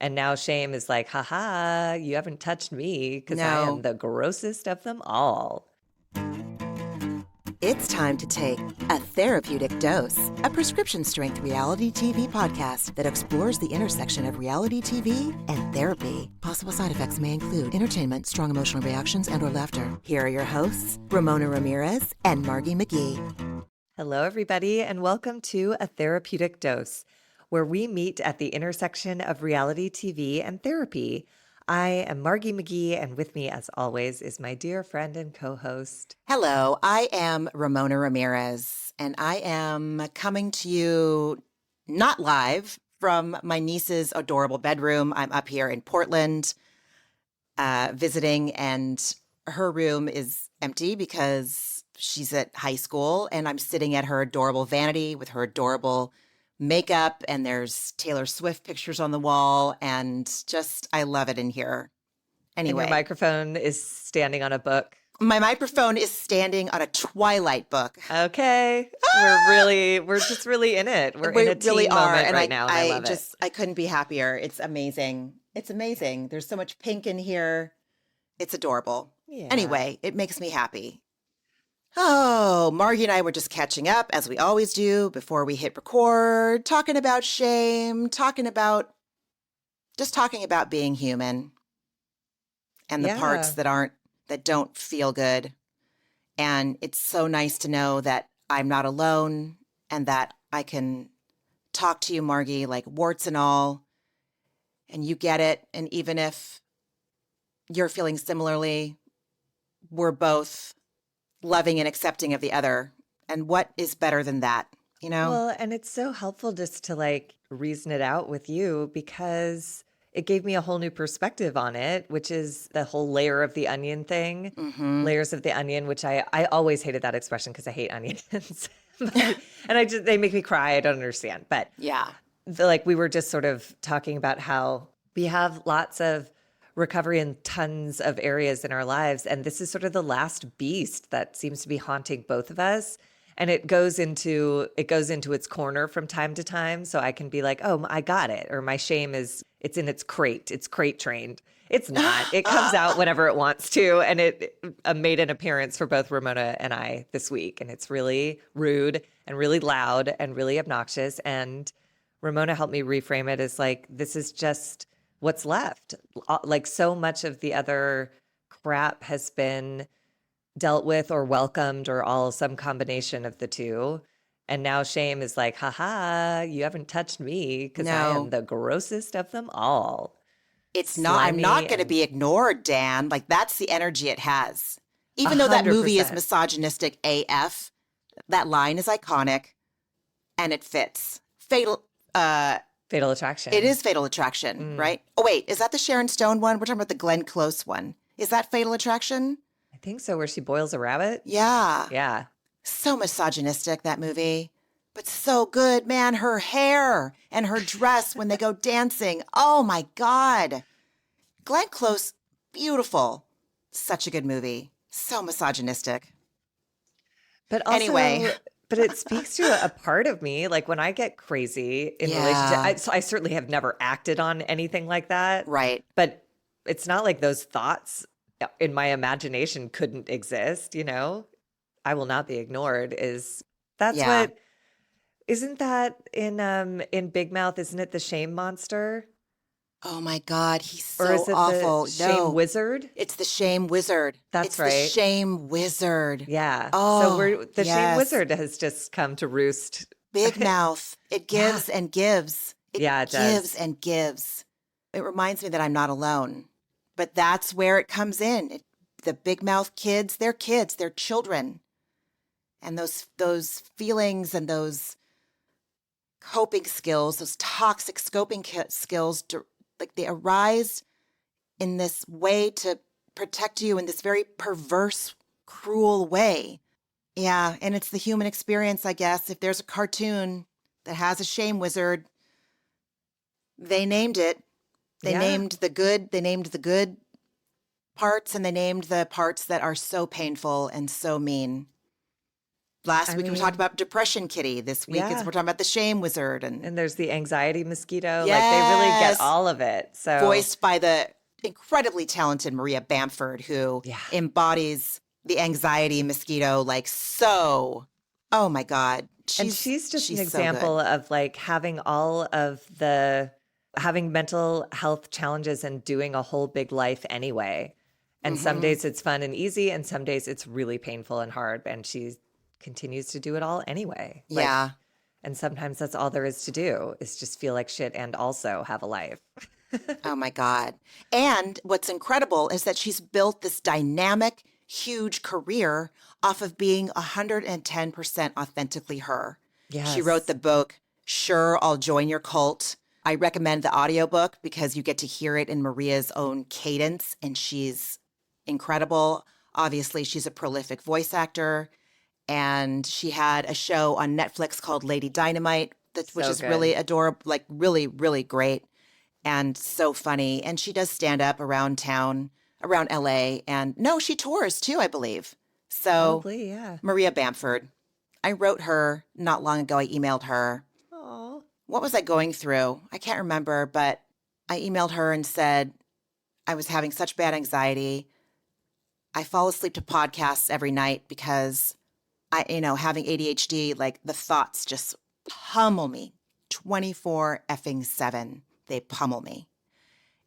And now shame is like, haha, you haven't touched me because I am No, the grossest of them all. it's time to take A Therapeutic Dose, a prescription strength reality TV podcast that explores the intersection of reality TV and therapy. Possible side effects may include entertainment, strong emotional reactions, and/or laughter. Here are your hosts, Ramona Ramirez and Margie McGee. Hello, everybody, and welcome to A Therapeutic Dose, where we meet at the intersection of reality TV and therapy. I am Margie McGee, and with me, as always, is my dear friend and co-host. Hello, I am Ramona Ramirez, and I am coming to you not live from my niece's adorable bedroom. I'm up here in Portland visiting, and her room is empty because she's at high school, and I'm sitting at her adorable vanity with her adorable makeup, and there's Taylor Swift pictures on the wall, and just, I love it in here. And your Anyway, microphone is standing on a book. my microphone is standing on a Twilight book. Okay. We're just really in it. We're We in a really teen are, moment and right now, and I love it. I couldn't be happier. It's amazing. It's amazing. There's so much pink in here. It's adorable. Yeah. Anyway, it makes me happy. Oh, Margie and I were just catching up, as we always do, before we hit record, talking about shame, talking about being human and the parts Yeah. that don't feel good. And it's so nice to know that I'm not alone and that I can talk to you, Margie, like warts and all, and you get it. And even if you're feeling similarly, we're both loving and accepting of the other. And what is better than that, you know? Well, and it's so helpful just to like reason it out with you because it gave me a whole new perspective on it, which is the whole layer of the onion thing. Mm-hmm. Layers of the onion, which I always hated that expression because I hate onions. And they make me cry. I don't understand. But Yeah. like we were just sort of talking about how we have lots of recovery in tons of areas in our lives. And this is sort of the last beast that seems to be haunting both of us. And it goes into its corner from time to time. So I can be like, oh, I got it. Or my shame it's in its crate. It's crate trained. It's not. It comes out whenever it wants to. And it made an appearance for both Ramona and I this week. And it's really rude and really loud and really obnoxious. And Ramona helped me reframe it as like, this is just what's left. Like so much of the other crap has been dealt with or welcomed or all some combination of the two. And now shame is like, haha, you haven't touched me because I am No, the grossest of them all. it's not. I'm not Slimy going to and be ignored, Dan. Like, that's the energy it has. a Even though that hundred movie is percent misogynistic AF, that line is iconic and it fits. fatal It attraction. is Fatal Attraction, Mm, right? Oh, wait, is that the Sharon Stone one? We're talking about the Glenn Close one. Is that Fatal Attraction? I think so, where she boils a rabbit. Yeah. Yeah. So misogynistic, that movie, but so good, man. Her hair and her dress when they go dancing. Oh my God. Glenn Close, beautiful. Such a good movie. So misogynistic. But Anyway, also, but it speaks to a part of me. Like when I get crazy in relationship, yeah, so I certainly have never acted on anything like that. right. But it's not like those thoughts in my imagination couldn't exist, you know? I will not be ignored that's Yeah. what isn't that in Big Mouth, isn't it the shame monster? Oh my God, he's Or is so it the awful. shame No, wizard? it's the Shame Wizard. That's It's the right. Shame Wizard. Yeah. So Oh, we're the shame yes. wizard has just come to roost. Big mouth. It Yeah. gives and gives. It Yeah, it gives does. and gives. It reminds me that I'm not alone. But that's where it comes in. The big mouth kids, they're children. And those feelings and those coping skills, those toxic scoping skills, like they arise in this way to protect you in this very perverse, cruel way. Yeah, and it's the human experience, I guess. If there's a cartoon that has a shame wizard, they named it. Yeah. They named the good parts and they named the parts that are so painful and so mean. Last week we talked about depression kitty. This week we're talking about the shame wizard. And there's the anxiety mosquito. Yes. Like they really get all of it. So voiced by the incredibly talented Maria Bamford, who embodies the anxiety mosquito like so. Oh my God. She's just an example of like having having mental health challenges and doing a whole big life anyway. And some days it's fun and easy, and some days it's really painful and hard. And she continues to do it all anyway. Yeah. And sometimes that's all there is to do, is just feel like shit and also have a life. Oh my God. And what's incredible is that she's built this dynamic, huge career off of being 110% authentically her. Yes. She wrote the book, Sure, I'll Join Your Cult. I recommend the audiobook because you get to hear it in Maria's own cadence, and she's incredible. Obviously, she's a prolific voice actor, and she had a show on Netflix called Lady Dynamite, which is really adorable, like really, really great and so funny. And she does stand up around town, around LA, and no, she tours too, I believe. So probably, yeah. Maria Bamford. I wrote her not long ago. I emailed her. Oh. What was I going through? I can't remember, but I emailed her and said I was having such bad anxiety. I fall asleep to podcasts every night because having ADHD, like the thoughts just pummel me 24 effing 7. They pummel me.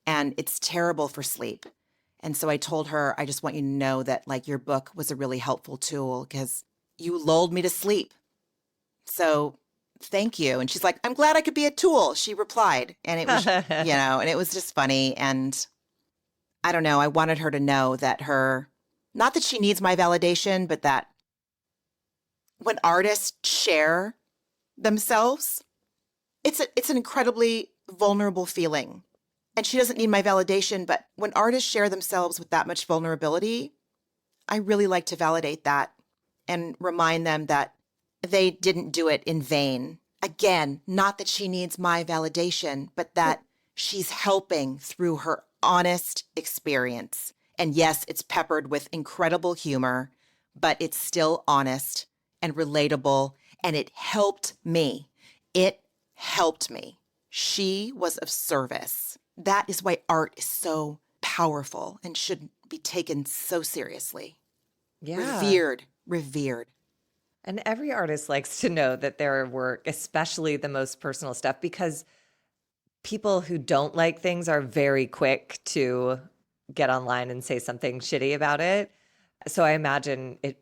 And it's terrible for sleep. And so I told her, I just want you to know that like your book was a really helpful tool because you lulled me to sleep. So thank you. And she's like, I'm glad I could be a tool. She replied. And it was, and it was just funny. And I don't know. I wanted her to know that not that she needs my validation, but that when artists share themselves, it's an incredibly vulnerable feeling. And she doesn't need my validation, but when artists share themselves with that much vulnerability, I really like to validate that and remind them that they didn't do it in vain. Again, not that she needs my validation, but that she's helping through her honest experience. And yes, it's peppered with incredible humor, but it's still honest and relatable, and it helped me. It helped me. She was of service. That is why art is so powerful and should be taken so seriously. Yeah. Revered. And every artist likes to know that their work, especially the most personal stuff, because people who don't like things are very quick to get online and say something shitty about it. So I imagine it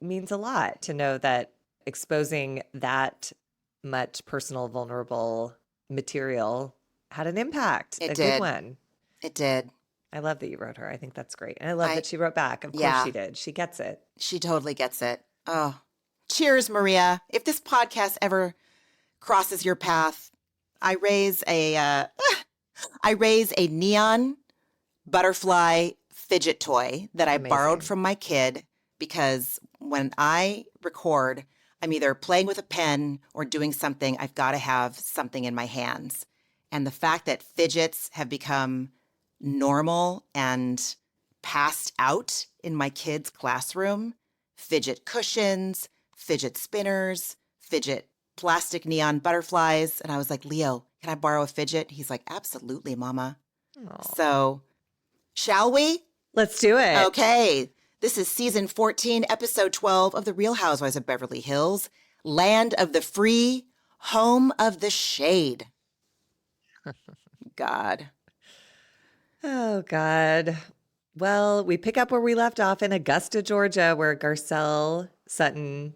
means a lot to know that exposing that much personal, vulnerable material had an impact. It a did. Good one. It did. I love that you wrote her. I think that's great. And I love that she wrote back. Of course she did. She gets it. She totally gets it. Oh, cheers, Maria. If this podcast ever crosses your path, I raise a neon butterfly fidget toy that I borrowed from my kid because when I record, I'm either playing with a pen or doing something. I've got to have something in my hands. And the fact that fidgets have become normal and passed out in my kids' classroom, fidget cushions, fidget spinners, fidget plastic neon butterflies. And I was like, Leo, can I borrow a fidget? He's like, absolutely, Mama. Aww. So shall we? Let's do it. Okay. This is season 14, episode 12 of The Real Housewives of Beverly Hills, Land of the Free, Home of the Shade. God. Oh, God. Well, we pick up where we left off in Augusta, Georgia, where Garcelle, Sutton,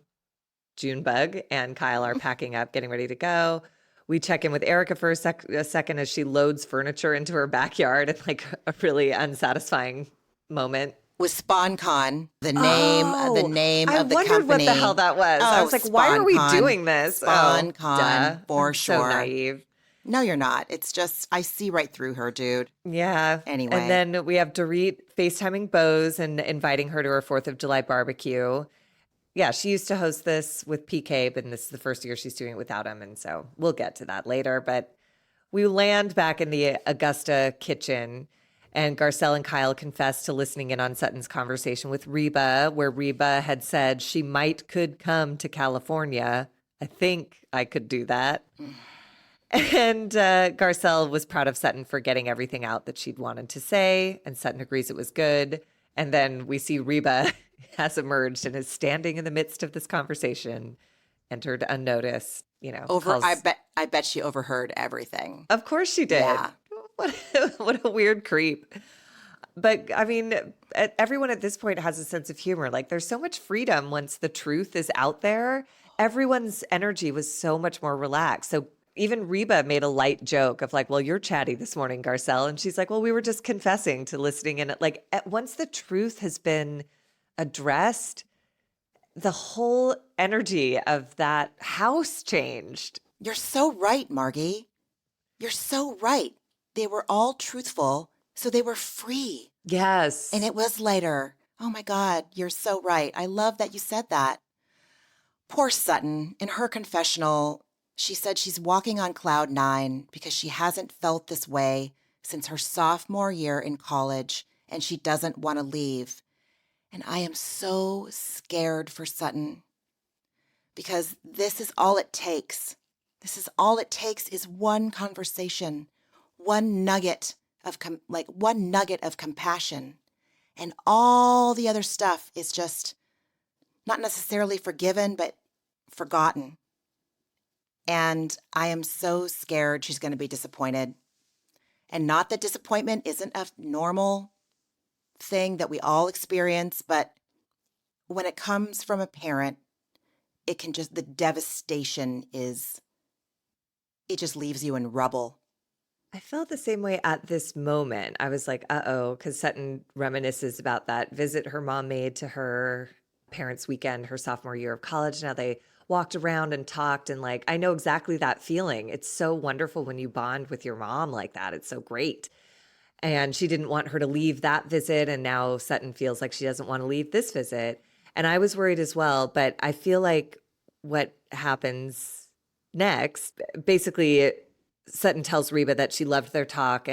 Junebug, and Kyle are packing up, getting ready to go. We check in with Erika for a second as she loads furniture into her backyard in like a really unsatisfying moment. With SpawnCon, the name of the company. I wondered what the hell that was. I was like, why are we doing this? SpawnCon, for sure. So naive. No, you're not. It's just, I see right through her, dude. Yeah. Anyway. And then we have Dorit FaceTiming Bose and inviting her to her 4th of July barbecue. Yeah, she used to host this with PK, but this is the first year she's doing it without him. And so we'll get to that later. But we land back in the Augusta kitchen. And Garcelle and Kyle confessed to listening in on Sutton's conversation with Reba, where Reba had said she could come to California. I think I could do that. And Garcelle was proud of Sutton for getting everything out that she'd wanted to say. And Sutton agrees it was good. And then we see Reba has emerged and is standing in the midst of this conversation, entered unnoticed, I bet she overheard everything. Of course she did. Yeah. What a weird creep. But I mean, everyone at this point has a sense of humor. Like there's so much freedom once the truth is out there. Everyone's energy was so much more relaxed. So even Reba made a light joke of like, well, you're chatty this morning, Garcelle. And she's like, well, we were just confessing to listening. And like once the truth has been addressed, the whole energy of that house changed. You're so right, Margie. You're so right. They were all truthful, so they were free. Yes. And it was later. Oh my God, you're so right. I love that you said that. Poor Sutton, in her confessional, she said she's walking on cloud 9 because she hasn't felt this way since her sophomore year in college, and she doesn't want to leave. And I am so scared for Sutton because this is all it takes. This is all it takes is one conversation, one nugget of compassion, and all the other stuff is just not necessarily forgiven, but forgotten. And I am so scared she's going to be disappointed. And not that disappointment isn't a normal thing that we all experience, but when it comes from a parent, it can just, the devastation is, it just leaves you in rubble. I felt the same way at this moment. I was like, uh-oh, because Sutton reminisces about that visit her mom made to her parents' weekend, her sophomore year of college. Now they walked around and talked, and like, I know exactly that feeling. It's so wonderful when you bond with your mom like that. It's so great. And she didn't want her to leave that visit, and now Sutton feels like she doesn't want to leave this visit. And I was worried as well, but I feel like what happens next, basically, Sutton tells Reba that she loved their talk,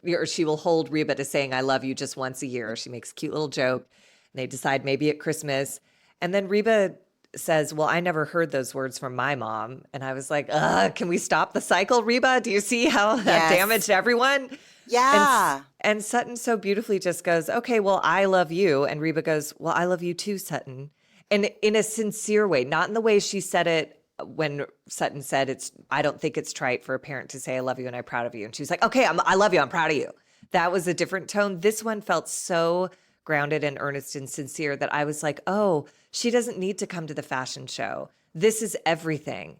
or she will hold Reba to saying, I love you just once a year. She makes a cute little joke. And they decide maybe at Christmas. And then Reba says, well, I never heard those words from my mom. And I was like, can we stop the cycle, Reba? Do you see how that damaged everyone? Yeah. And Sutton so beautifully just goes, okay, well, I love you. And Reba goes, well, I love you too, Sutton. And in a sincere way, not in the way she said it when Sutton said, I don't think it's trite for a parent to say, I love you and I'm proud of you. And she was like, okay, I love you. I'm proud of you. That was a different tone. This one felt so grounded and earnest and sincere that I was like, oh, she doesn't need to come to the fashion show. This is everything.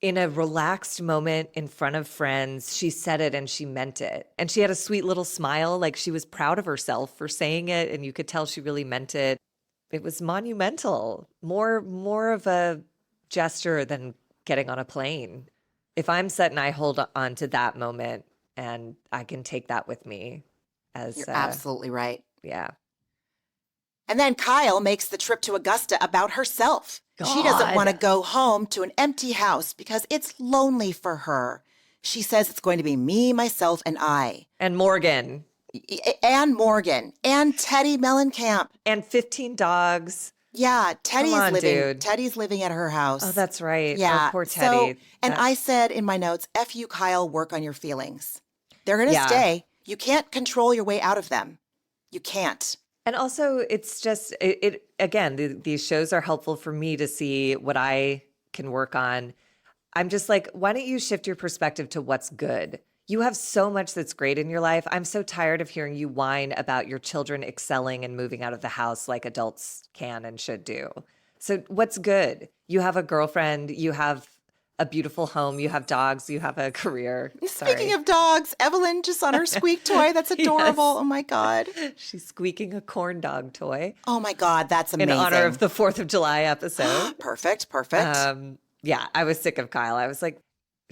In a relaxed moment in front of friends, she said it and she meant it. And she had a sweet little smile, like she was proud of herself for saying it. And you could tell she really meant it. It was monumental, more of a gesture than getting on a plane. If I'm Sutton, I hold on to that moment and I can take that with me. You're absolutely right. Yeah. And then Kyle makes the trip to Augusta about herself. God. She doesn't want to go home to an empty house because it's lonely for her. She says it's going to be me, myself, and I. And Morgan. And Morgan. And Teddy Mellencamp. And 15 dogs. Yeah, Dude. Teddy's living at her house. Oh, that's right. Yeah. Oh, poor Teddy. I said in my notes, F you, Kyle, work on your feelings. They're going to stay. You can't control your way out of them. You can't. And also, it's just, again, these shows are helpful for me to see what I can work on. I'm just like, why don't you shift your perspective to what's good? You have so much that's great in your life. I'm so tired of hearing you whine about your children excelling and moving out of the house like adults can and should do. So what's good? You have a girlfriend, you have a beautiful home, you have dogs, you have a career. Speaking of dogs, Evelyn just on her squeak toy. That's adorable. Yes. Oh my God. She's squeaking a corn dog toy. Oh my God, that's amazing. In honor of the 4th of July episode. Perfect. Yeah, I was sick of Kyle. I was like,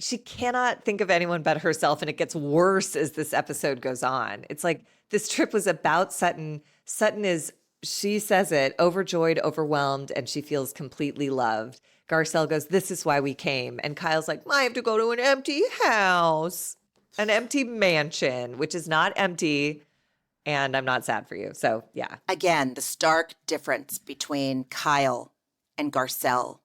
she cannot think of anyone but herself, and it gets worse as this episode goes on. It's like this trip was about Sutton. Sutton is, she says it, overjoyed, overwhelmed, and she feels completely loved. Garcelle goes, this is why we came. And Kyle's like, I have to go to an empty house, an empty mansion, which is not empty. and I'm not sad for you. So yeah. Again, the stark difference between Kyle and Garcelle.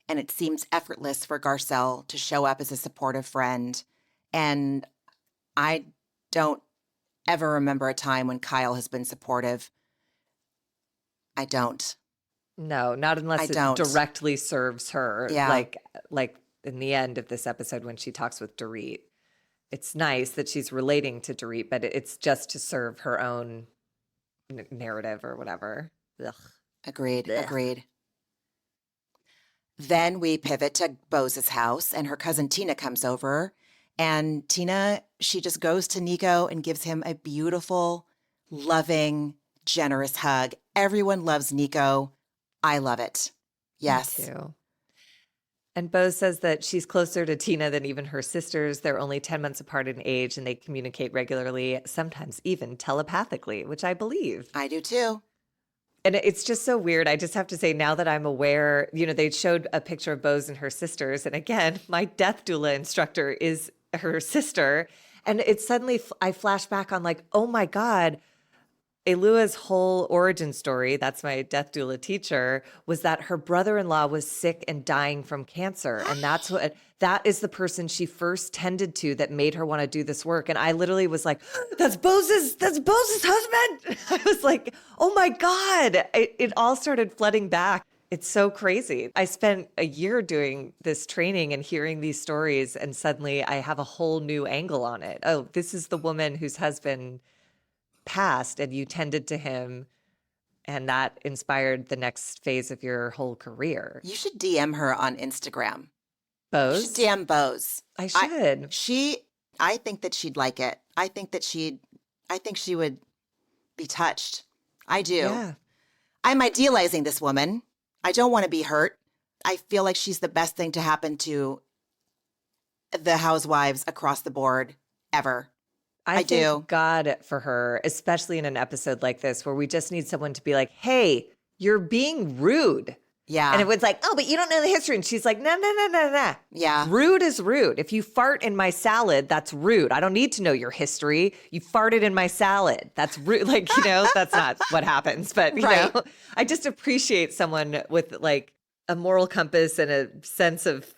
And it seems effortless for Garcelle to show up as a supportive friend. And I don't ever remember a time when Kyle has been supportive. I don't. No, not I unless it don't. directly serves her. Yeah. Like in the end of this episode when she talks with Dorit. It's nice that she's relating to Dorit, but it's just to serve her own narrative or whatever. Ugh. Agreed. Blech. Agreed. Then we pivot to Bose's house, and her cousin Tina comes over. And Tina, she just goes to Nico and gives him a beautiful, loving, generous hug. Everyone loves Nico. I love it. Yes. Me too. And Bose says that she's closer to Tina than even her sisters. They're only 10 months apart in age and they communicate regularly, sometimes even telepathically, which I believe. I do too. And it's just so weird. I just have to say, now that I'm aware, they showed a picture of Bose and her sisters. And again, my death doula instructor is her sister. And it suddenly, I flash back on like, oh my God, Elua's whole origin story, that's my death doula teacher, was that her brother-in-law was sick and dying from cancer. And that is the person she first tended to that made her want to do this work. And I literally was like, that's Bose's husband. I was like, oh my God. It all started flooding back. It's so crazy. I spent a year doing this training and hearing these stories, and suddenly I have a whole new angle on it. Oh, this is the woman whose husband passed and you tended to him, and that inspired the next phase of your whole career. You should DM her on Instagram. Bose? You should DM Bose. I should. I think that she'd like it. I think she would be touched. I do. Yeah. I'm idealizing this woman. I don't want to be hurt. I feel like she's the best thing to happen to the housewives across the board ever. I do. Thank God for her, especially in an episode like this where we just need someone to be like, hey, you're being rude. Yeah. And it was like, oh, but you don't know the history. And she's like, no. Yeah. Rude is rude. If you fart in my salad, that's rude. I don't need to know your history. You farted in my salad. That's rude. Like, that's not what happens. But, Right. I just appreciate someone with like a moral compass and a sense of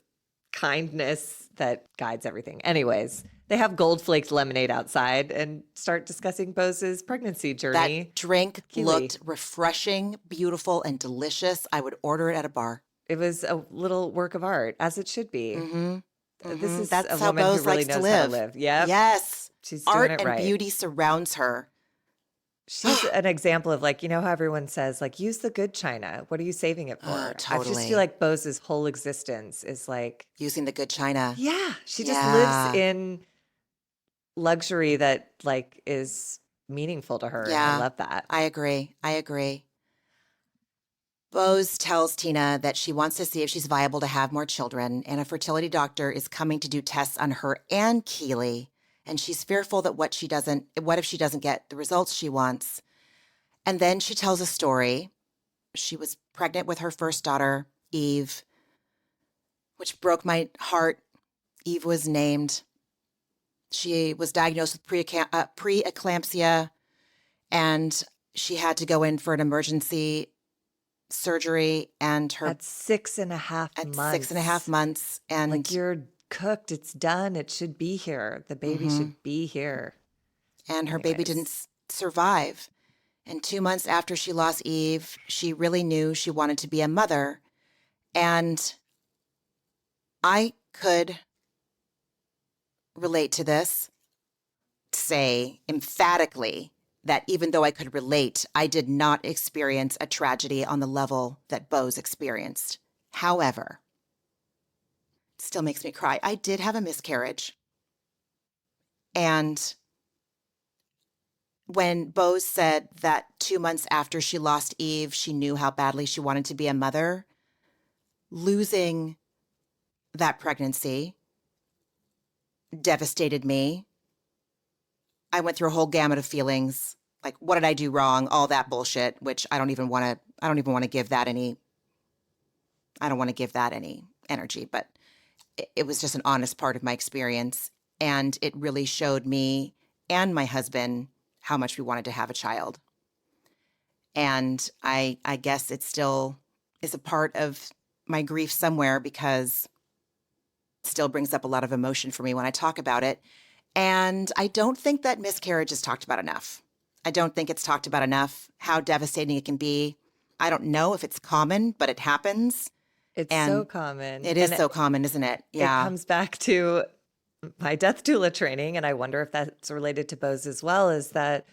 kindness that guides everything. Anyways, they have gold flaked lemonade outside and start discussing Bose's pregnancy journey. That drink Keely. looked refreshing, beautiful, and delicious. I would order it at a bar. It was a little work of art, as it should be. Mm-hmm. This is That's a how woman Bose who really likes to knows how to live. live. Yep. Yes. She's doing Art it and right. beauty surrounds her. She's an example of like, how everyone says, like, use the good china. What are you saving it for? I just Totally. feel like Bose's whole existence is like, Using the good china. yeah, she just Yeah. lives in luxury that like is meaningful to her. Yeah. And I love that. I agree. Bose tells Tina that she wants to see if she's viable to have more children, and a fertility doctor is coming to do tests on her and Keely, and she's fearful that what if she doesn't get the results she wants. And then she tells a story. She was pregnant with her first daughter, Eve, which broke my heart. Eve was named. She was diagnosed with preeclampsia, and she had to go in for an emergency surgery, and her At 6.5 months. 6.5 months, and Like, you're cooked. It's done. It should be here. The baby should be here. and her baby Anyways. didn't survive. And 2 months after she lost Eve, she really knew she wanted to be a mother. And I could relate to this, say emphatically that even though I could relate, I did not experience a tragedy on the level that Bose experienced. However, it still makes me cry. I did have a miscarriage. And when Bose said that 2 months after she lost Eve, she knew how badly she wanted to be a mother, losing that pregnancy devastated me. I went through a whole gamut of feelings, like what did I do wrong, all that bullshit, which I don't even want to give that any energy, but it was just an honest part of my experience, and it really showed me and my husband how much we wanted to have a child. And I guess it still is a part of my grief somewhere, because it still brings up a lot of emotion for me when I talk about it. And I don't think that miscarriage is talked about enough. I don't think it's talked about enough, how devastating it can be. I don't know if it's common, but it happens. It's so And common. it is And so common, isn't it? it Yeah. comes back to my death doula training, and I wonder if that's related to Bose as well, is that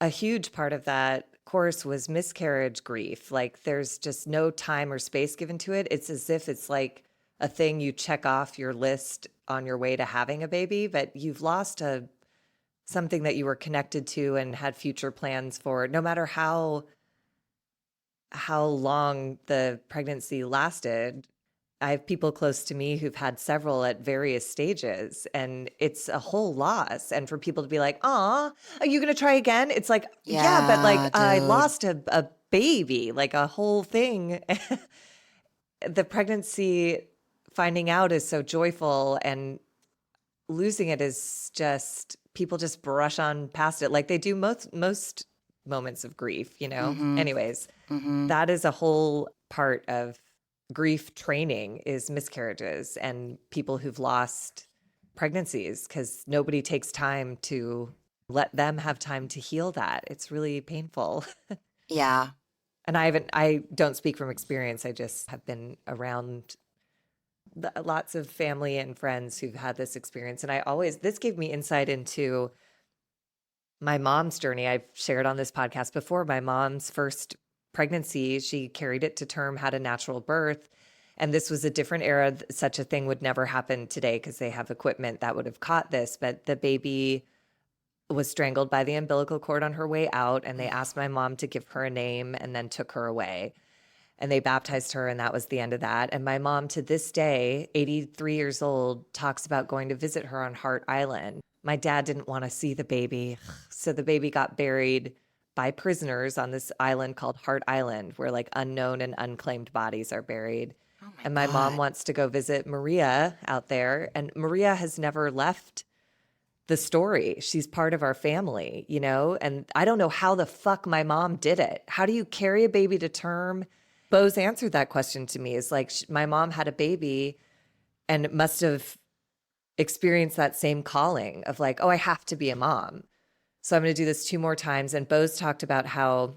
a huge part of that course was miscarriage grief. Like there's just no time or space given to it. It's as if it's like a thing you check off your list on your way to having a baby, but you've lost something that you were connected to and had future plans for, no matter how long the pregnancy lasted. I have people close to me who've had several at various stages, and it's a whole loss. And for people to be like, "Aw, are you going to try again?" It's like, yeah, but Yeah, like I dude. lost a baby, like a whole thing. The pregnancy, finding out is so joyful, and losing it is just, people just brush on past it like they do most moments of grief, you know? Mm-hmm. Anyways, Mm-hmm. that is a whole part of grief training, is miscarriages and people who've lost pregnancies, because nobody takes time to let them have time to heal that. It's really painful. Yeah. And I don't speak from experience. I just have been around lots of family and friends who've had this experience. And this gave me insight into my mom's journey. I've shared on this podcast before, my mom's first pregnancy, she carried it to term, had a natural birth. And this was a different era. Such a thing would never happen today because they have equipment that would have caught this. But the baby was strangled by the umbilical cord on her way out. And they asked my mom to give her a name and then took her away. And they baptized her, and that was the end of that. And my mom, to this day, 83 years old, talks about going to visit her on Hart Island. My dad didn't want to see the baby. So the baby got buried by prisoners on this island called Hart Island, where like unknown and unclaimed bodies are buried. Oh my And my mom God. wants to go visit Maria out there. And Maria has never left the story. She's part of our family, you know? And I don't know how the fuck my mom did it. How do you carry a baby to term? Bose answered that question to me. Is like, my mom had a baby and must have experienced that same calling of like, oh, I have to be a mom. So I'm going to do this 2 more times. And Bose talked about how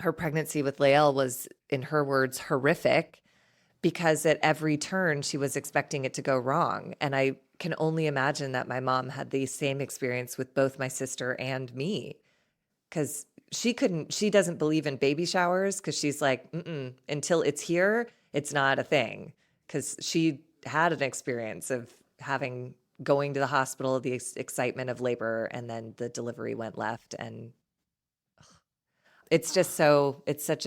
her pregnancy with Lael was, in her words, horrific, because at every turn she was expecting it to go wrong. And I can only imagine that my mom had the same experience with both my sister and me, because she doesn't believe in baby showers, because she's like, until it's here, it's not a thing. Because she had an experience of going to the hospital, the excitement of labor, and then the delivery went left. And it's just it's such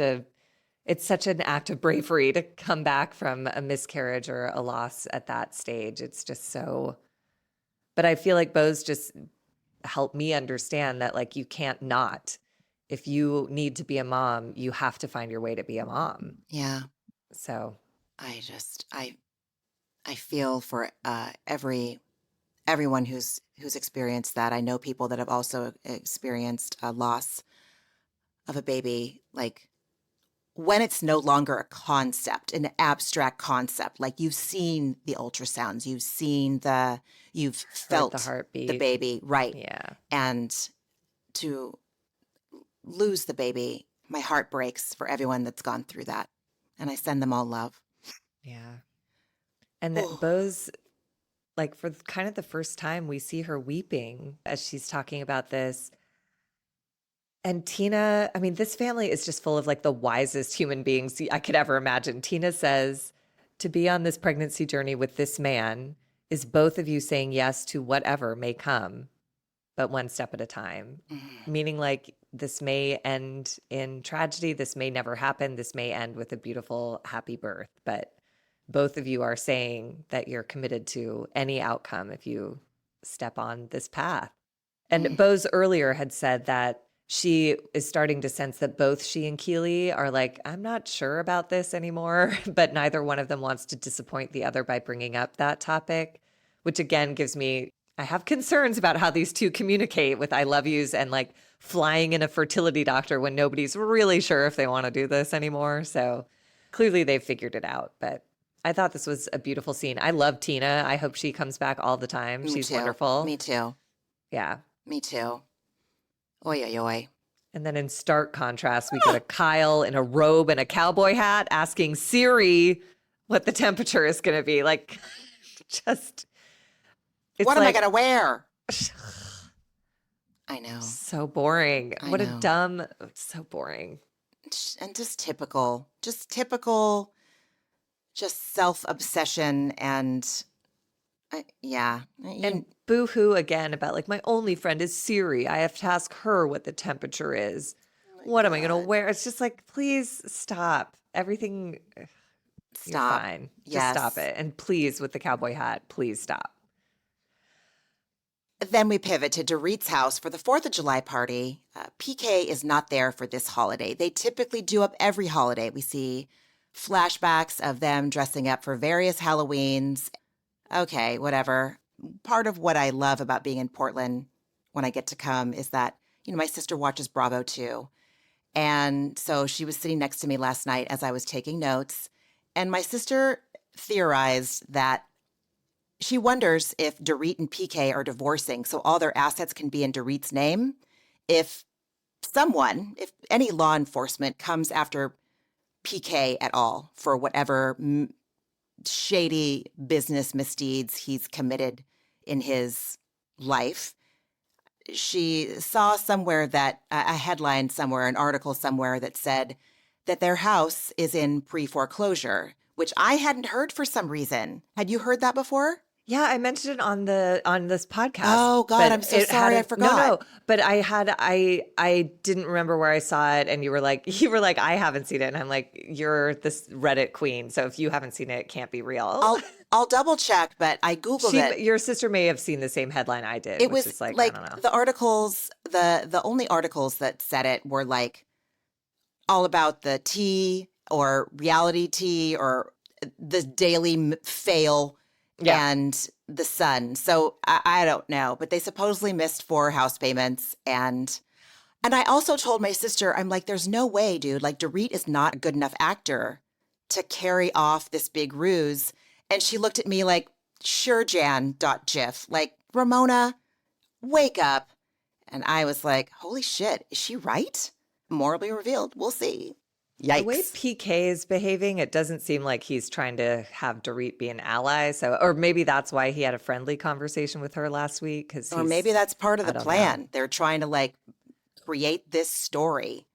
an act of bravery to come back from a miscarriage or a loss at that stage. It's just so, but I feel like Bose just helped me understand that like you can't not. If you need to be a mom, you have to find your way to be a mom. Yeah. So I feel for everyone who's experienced that. I know people that have also experienced a loss of a baby, like when it's no longer a concept, an abstract concept. Like you've seen the ultrasounds, you've heard the felt the heartbeat. baby, right? Yeah. And to lose the baby, my heart breaks for everyone that's gone through that. And I send them all love. Yeah. And that Oh, Bose, like for kind of the first time, we see her weeping as she's talking about this. And Tina, I mean, this family is just full of like the wisest human beings I could ever imagine. Tina says, to be on this pregnancy journey with this man is both of you saying yes to whatever may come, but one step at a time. Meaning like this may end in tragedy. This may never happen. This may end with a beautiful, happy birth. But both of you are saying that you're committed to any outcome if you step on this path. And Bose earlier had said that she is starting to sense that both she and Keely are like, I'm not sure about this anymore, but neither one of them wants to disappoint the other by bringing up that topic, which again gives me, I have concerns about how these two communicate with I love yous and like flying in a fertility doctor when nobody's really sure if they want to do this anymore. So clearly they've figured it out. But I thought this was a beautiful scene. I love Tina. I hope she comes back all the time. Me She's too. wonderful. Me too. Yeah. Me too. Oy, oy, oy. And then in stark contrast, we go to Kyle in a robe and a cowboy hat asking Siri what the temperature is going to be. Like, just, it's What am I like, going to wear? I know. so boring. I What know. a dumb, so boring. And just typical, just self-obsession and yeah. And boo-hoo again about like, my only friend is Siri. I have to ask her what the temperature is. What am I going to wear? It's just like, please stop. Everything, you're Stop. fine. Just Yes. stop it. And please, with the cowboy hat, please stop. Then we pivot to Dorit's house for the 4th of July party. PK is not there for this holiday. They typically do up every holiday. We see flashbacks of them dressing up for various Halloweens. Okay, whatever. Part of what I love about being in Portland when I get to come is that, my sister watches Bravo too. And so she was sitting next to me last night as I was taking notes. And my sister theorized that she wonders if Dorit and PK are divorcing so all their assets can be in Dorit's name. If any law enforcement comes after PK at all for whatever shady business misdeeds he's committed in his life. She saw somewhere that a headline somewhere, an article somewhere that said that their house is in pre-foreclosure, which I hadn't heard for some reason. Had you heard that before? Yeah, I mentioned it on this podcast. Oh God, but I'm so it sorry, I hadn't- forgot. No, but I didn't remember where I saw it, and you were like, I haven't seen it, and I'm like, you're this Reddit queen, so if you haven't seen it, it can't be real. I'll double check, but I Googled it. Your sister may have seen the same headline I did. It which was is like I don't know. the articles, the only articles that said it were like all about the tea or reality tea or the daily fail and the Sun. So I don't know, but they supposedly missed 4 house payments. And I also told my sister, I'm like, there's no way, dude. Like Dorit is not a good enough actor to carry off this big ruse. And she looked at me like, sure, Jan.gif. Like, Ramona, wake up. And I was like, holy shit, is she right? Morally revealed. We'll see. Yikes. The way PK is behaving, it doesn't seem like he's trying to have Dorit be an ally. So, or maybe that's why he had a friendly conversation with her last week. Or maybe that's part of I the don't plan. know. They're trying to like create this story.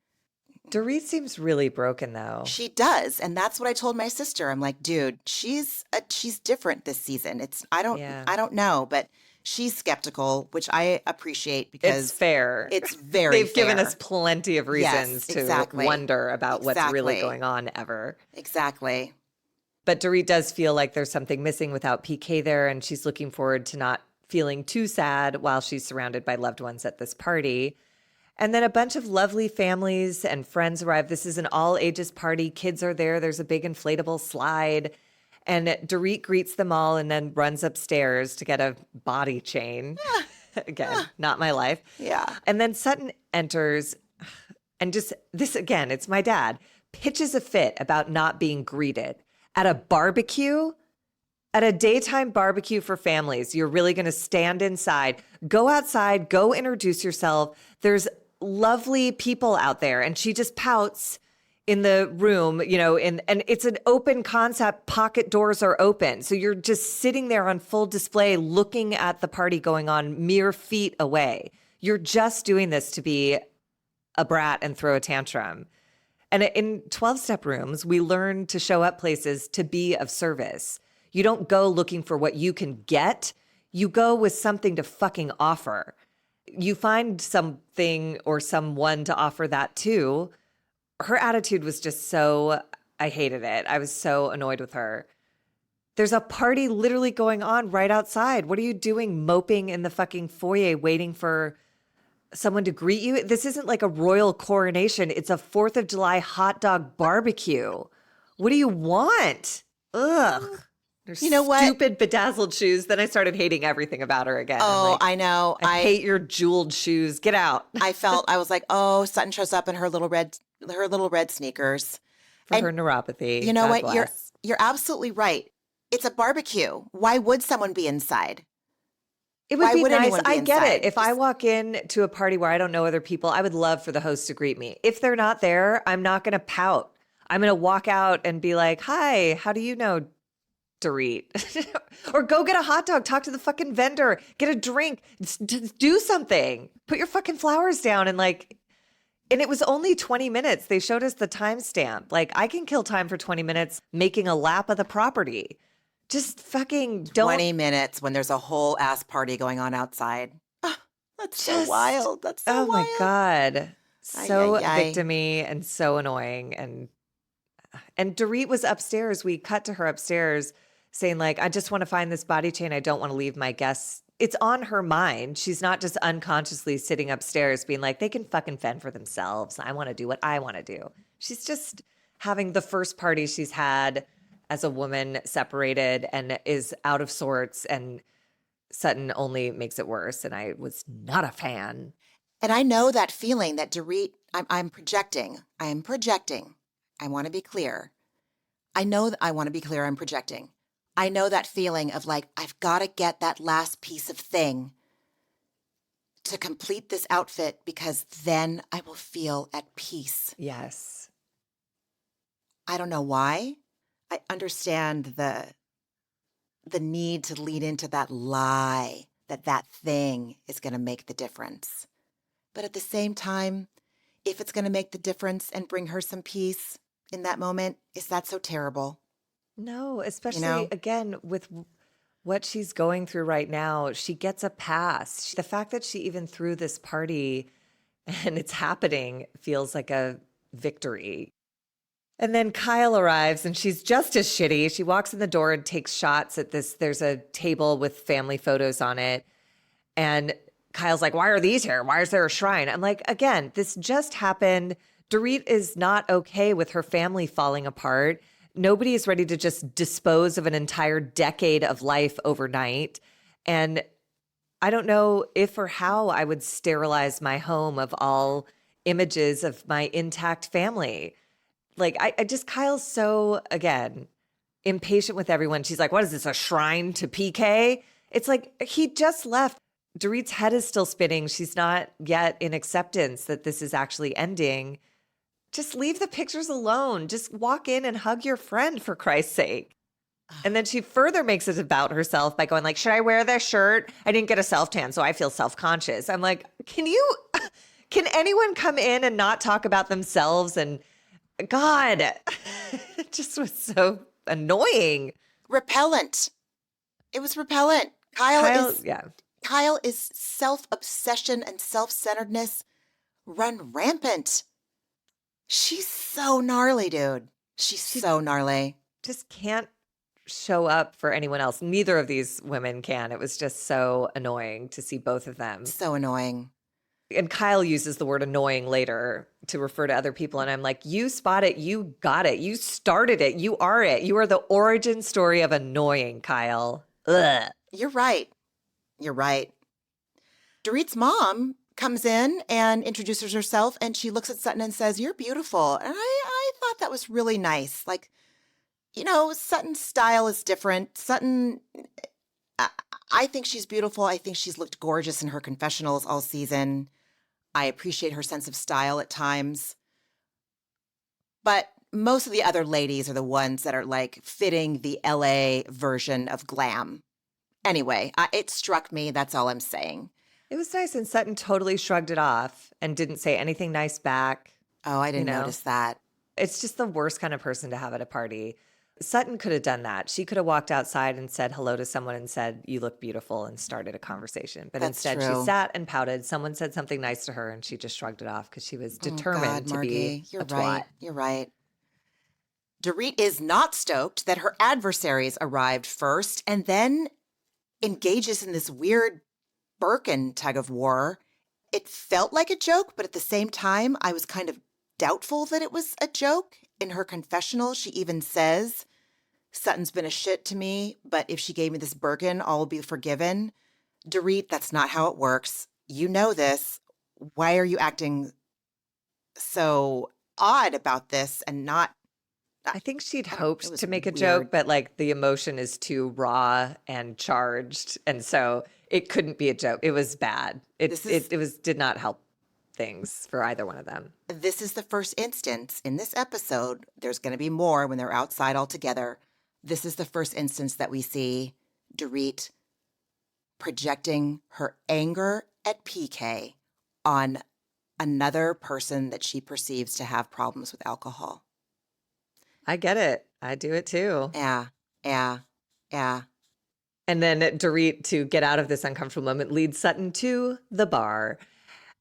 Dorit seems really broken though. She does, and that's what I told my sister. I'm like, dude, she's different this season. I don't know, but she's skeptical, which I appreciate because It's fair. It's very They've given fair. us plenty of reasons to wonder about what's really going on ever. Exactly. But Dorit does feel like there's something missing without PK there, and she's looking forward to not feeling too sad while she's surrounded by loved ones at this party. And then a bunch of lovely families and friends arrive. This is an all ages party. Kids are there. There's a big inflatable slide. And Dorit greets them all and then runs upstairs to get a body chain. Again, not my life. Yeah. And then Sutton enters and just this again, it's my dad, pitches a fit about not being greeted at a barbecue. At a daytime barbecue for families, you're really going to stand inside, go outside, go introduce yourself. There's lovely people out there. And she just pouts in the room, and it's an open concept. Pocket doors are open. So you're just sitting there on full display, looking at the party going on mere feet away. You're just doing this to be a brat and throw a tantrum. And in 12-step rooms, we learn to show up places to be of service. You don't go looking for what you can get. You go with something to fucking offer. You find something or someone to offer that too. Her attitude was just I hated it. I was so annoyed with her. There's a party literally going on right outside. What are you doing moping in the fucking foyer waiting for someone to greet you? This isn't like a royal coronation. It's a 4th of July hot dog barbecue. What do you want? Ugh. Her You know what? stupid bedazzled shoes. Then I started hating everything about her again. I'm Oh, like, I know. I hate your jeweled shoes. Get out. I was like, oh, Sutton shows up in her little red sneakers. For And her neuropathy. you know God what? bless. You're absolutely right. It's a barbecue. Why would someone be inside? It would Why be would nice. anyone be I get it. inside? If I walk in to a party where I don't know other people, I would love for the host to greet me. If they're not there, I'm not going to pout. I'm going to walk out and be like, hi, how do you know Dorit? Or go get a hot dog, talk to the fucking vendor, get a drink, do something. Put your fucking flowers down and like, and it was only 20 minutes. They showed us the timestamp. Like, I can kill time for 20 minutes making a lap of the property. Just fucking don't. 20 minutes when there's a whole ass party going on outside. Ah, that's so Just, wild. That's so oh wild. my God. So Ay, ay, ay. victim-y and so annoying. And Dorit was upstairs. We cut to her upstairs saying like, I just want to find this body chain. I don't want to leave my guests. It's on her mind. She's not just unconsciously sitting upstairs being like, they can fucking fend for themselves. I want to do what I want to do. She's just having the first party she's had as a woman, separated, and is out of sorts. And Sutton only makes it worse. And I was not a fan. And I know that feeling that Dorit, I'm projecting. I am projecting. I want to be clear. I know that I want to be clear. I'm projecting. I know that feeling of like, I've got to get that last piece of thing to complete this outfit because then I will feel at peace. Yes. I don't know why. I understand the need to lead into that lie that thing is going to make the difference. But at the same time, if it's going to make the difference and bring her some peace in that moment, is that so terrible? No, especially again with what she's going through right now, she gets a pass. The fact that she even threw this party and it's happening feels like a victory. And then Kyle arrives and she's just as shitty. She walks in the door and takes shots at this. There's a table with family photos on it. And Kyle's like, why are these here? Why is there a shrine? I'm like, again, this just happened. Dorit is not okay with her family falling apart. Nobody is ready to just dispose of an entire decade of life overnight. And I don't know if or how I would sterilize my home of all images of my intact family. Like, I just, Kyle's so, again, impatient with everyone. She's like, what is this, a shrine to PK? It's like, he just left. Dorit's head is still spinning. She's not yet in acceptance that this is actually ending. Just leave the pictures alone. Just walk in and hug your friend, for Christ's sake. And then she further makes it about herself by going like, should I wear this shirt? I didn't get a self-tan, so I feel self-conscious. I'm like, can anyone come in and not talk about themselves? And God, it just was so annoying. Repellent. It was repellent. Kyle is self-obsession and self-centeredness run rampant. She's so gnarly, dude. She's so gnarly. Just can't show up for anyone else. Neither of these women can. It was just so annoying to see both of them. So annoying. And Kyle uses the word annoying later to refer to other people. And I'm like, you spot it. You got it. You started it. You are it. You are the origin story of annoying, Kyle. Ugh. You're right. You're right. Dorit's mom comes in and introduces herself, and she looks at Sutton and says, you're beautiful. And I thought that was really nice. Like, Sutton's style is different. Sutton, I think she's beautiful. I think she's looked gorgeous in her confessionals all season. I appreciate her sense of style at times. But most of the other ladies are the ones that are like fitting the LA version of glam. Anyway, it struck me. That's all I'm saying. It was nice. And Sutton totally shrugged it off and didn't say anything nice back. Oh, I didn't notice that. It's just the worst kind of person to have at a party. Sutton could have done that. She could have walked outside and said hello to someone and said, you look beautiful, and started a conversation. But That's instead, true. she sat and pouted. Someone said something nice to her, and she just shrugged it off because she was determined to be You're a right. twat. You're right. Dorit is not stoked that her adversaries arrived first and then engages in this weird Birkin tug of war. It felt like a joke, but at the same time, I was kind of doubtful that it was a joke. In her confessional, she even says, Sutton's been a shit to me, but if she gave me this Birkin, all will be forgiven. Dorit, that's not how it works. You know this. Why are you acting so odd about this and not? I think she'd It hoped was to make a weird. joke, but like the emotion is too raw and charged. And so it couldn't be a joke. It was bad. It did not help things for either one of them. This is the first instance in this episode. There's going to be more when they're outside all together. This is the first instance that we see Dorit projecting her anger at PK on another person that she perceives to have problems with alcohol. I get it. I do it too. Yeah. And then Dorit, to get out of this uncomfortable moment, leads Sutton to the bar.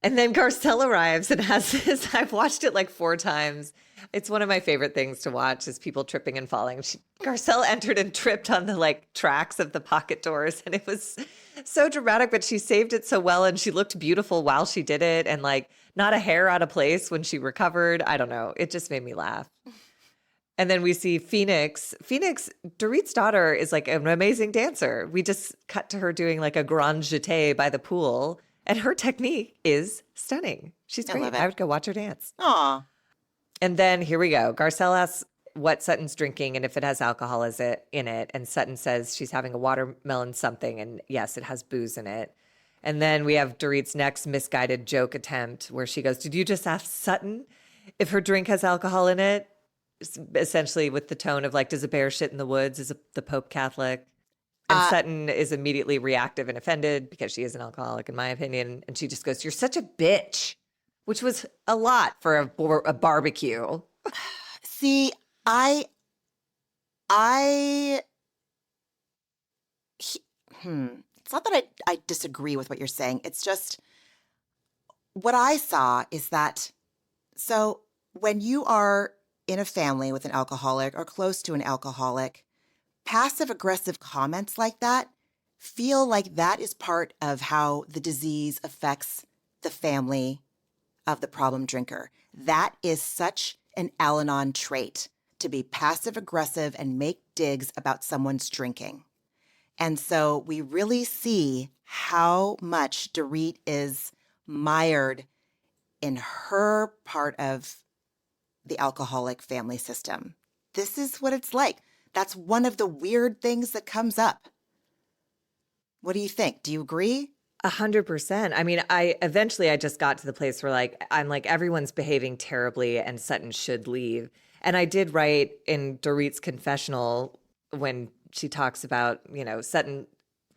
And then Garcelle arrives and has this. I've watched it like 4 times. It's one of my favorite things to watch is people tripping and falling. Garcelle entered and tripped on the like tracks of the pocket doors. And it was so dramatic, but she saved it so well. And she looked beautiful while she did it. And like not a hair out of place when she recovered. I don't know. It just made me laugh. And then we see Phoenix. Phoenix, Dorit's daughter, is like an amazing dancer. We just cut to her doing like a grand jeté by the pool. And her technique is stunning. She's great. love it. I would go watch her dance. Aw. And then here we go. Garcelle asks what Sutton's drinking and if it has alcohol in it. And Sutton says she's having a watermelon something. And yes, it has booze in it. And then we have Dorit's next misguided joke attempt where she goes, did you just ask Sutton if her drink has alcohol in it? Essentially with the tone of like, does a bear shit in the woods? Is the Pope Catholic? And Sutton is immediately reactive and offended because she is an alcoholic, in my opinion. And she just goes, you're such a bitch, which was a lot for a barbecue. See, it's not that I disagree with what you're saying. It's just what I saw is that, so when you are in a family with an alcoholic or close to an alcoholic, passive aggressive comments like that feel like that is part of how the disease affects the family of the problem drinker. That is such an Al-Anon trait, to be passive aggressive and make digs about someone's drinking. And so we really see how much Dorit is mired in her part of the alcoholic family system. This is what it's like. That's one of the weird things that comes up. What do you think? Do you agree? 100%. I mean, I just got to the place where like, I'm like, everyone's behaving terribly and Sutton should leave. And I did write in Dorit's confessional when she talks about, you know, Sutton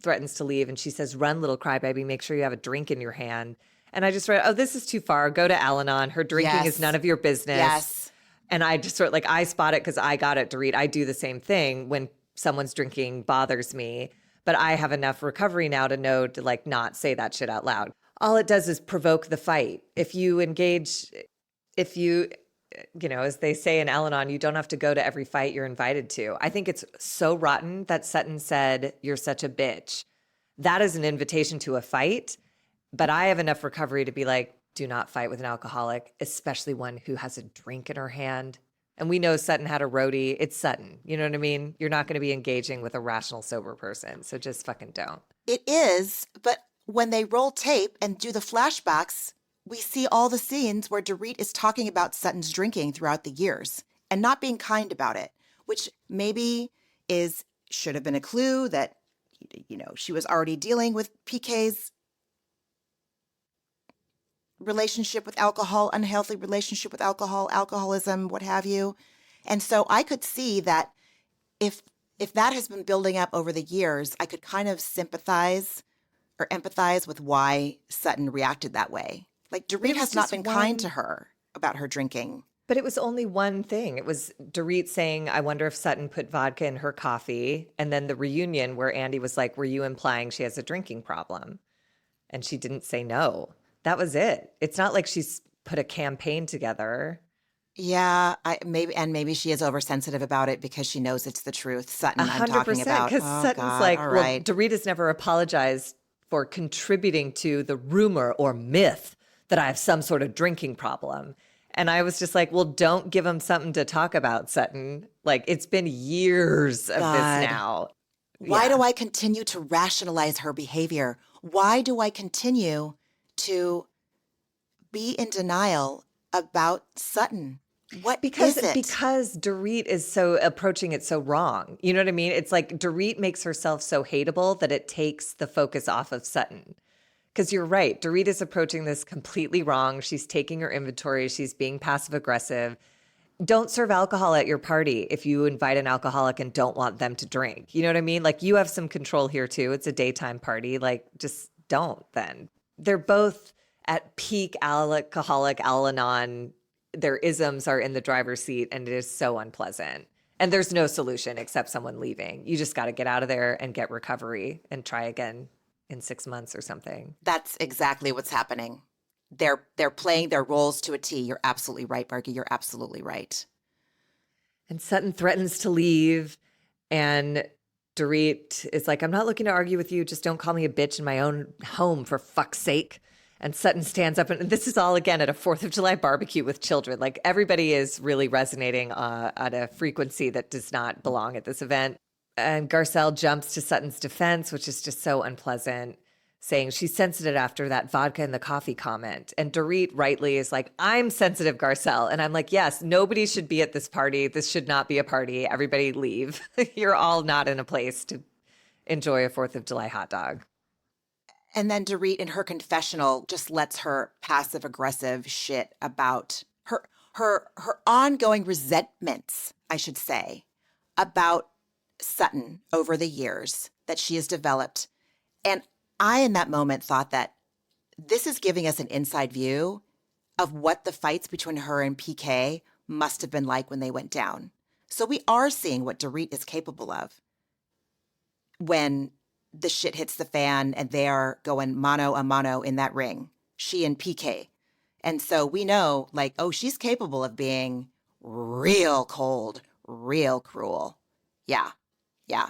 threatens to leave and she says, run, little crybaby, make sure you have a drink in your hand. And I just wrote, oh, this is too far. Go to Al-Anon. Her drinking is none of your business. Yes. And I just sort of like, I spot it because I got it, Dorit. I do the same thing when someone's drinking bothers me, but I have enough recovery now to know to like not say that shit out loud. All it does is provoke the fight. If you engage, as they say in Al-Anon, you don't have to go to every fight you're invited to. I think it's so rotten that Sutton said, you're such a bitch. That is an invitation to a fight, but I have enough recovery to be like, do not fight with an alcoholic, especially one who has a drink in her hand. And we know Sutton had a roadie. It's Sutton. You know what I mean? You're not going to be engaging with a rational, sober person. So just fucking don't. It is, but when they roll tape and do the flashbacks, we see all the scenes where Dorit is talking about Sutton's drinking throughout the years and not being kind about it, which maybe should have been a clue that, she was already dealing with PK's relationship with alcohol, unhealthy relationship with alcohol, alcoholism, what have you. And so I could see that if that has been building up over the years, I could kind of sympathize or empathize with why Sutton reacted that way. Like Dorit has not been kind to her about her drinking. But it was only one thing. It was Dorit saying, I wonder if Sutton put vodka in her coffee. And then the reunion where Andy was like, were you implying she has a drinking problem? And she didn't say no. That was it. It's not like she's put a campaign together. Yeah, maybe she is oversensitive about it because she knows it's the truth. Sutton, 100%, I'm talking about. Because Sutton's like, well, Dorit has never apologized for contributing to the rumor or myth that I have some sort of drinking problem. And I was just like, well, don't give him something to talk about, Sutton. Like, it's been years of God. this now. Why do I continue to rationalize her behavior? Why do I continue to be in denial about Sutton? What is it? Because Dorit is so approaching it so wrong. You know what I mean? It's like Dorit makes herself so hateable that it takes the focus off of Sutton. Because you're right, Dorit is approaching this completely wrong. She's taking her inventory. She's being passive aggressive. Don't serve alcohol at your party if you invite an alcoholic and don't want them to drink. You know what I mean? Like, you have some control here too. It's a daytime party. Like, just don't then. They're both at peak alcoholic Al-Anon. Their isms are in the driver's seat, and it is so unpleasant. And there's no solution except someone leaving. You just got to get out of there and get recovery and try again in 6 months or something. That's exactly what's happening. They're playing their roles to a T. You're absolutely right, Bargy. You're absolutely right. And Sutton threatens to leave, and Dorit is like, I'm not looking to argue with you. Just don't call me a bitch in my own home, for fuck's sake. And Sutton stands up, and this is all, again, at a 4th of July barbecue with children. Like, everybody is really resonating at a frequency that does not belong at this event. And Garcelle jumps to Sutton's defense, which is just so unpleasant, saying she's sensitive after that vodka in the coffee comment. And Dorit rightly is like, I'm sensitive, Garcelle. And I'm like, yes, nobody should be at this party. This should not be a party. Everybody leave. You're all not in a place to enjoy a 4th of July hot dog. And then Dorit in her confessional just lets her passive aggressive shit about her ongoing resentments, I should say, about Sutton over the years that she has developed. And I, in that moment, thought that this is giving us an inside view of what the fights between her and PK must have been like when they went down. So we are seeing what Dorit is capable of when the shit hits the fan and they are going mano a mano in that ring, she and PK. And so we know, like, oh, she's capable of being real cold, real cruel. Yeah.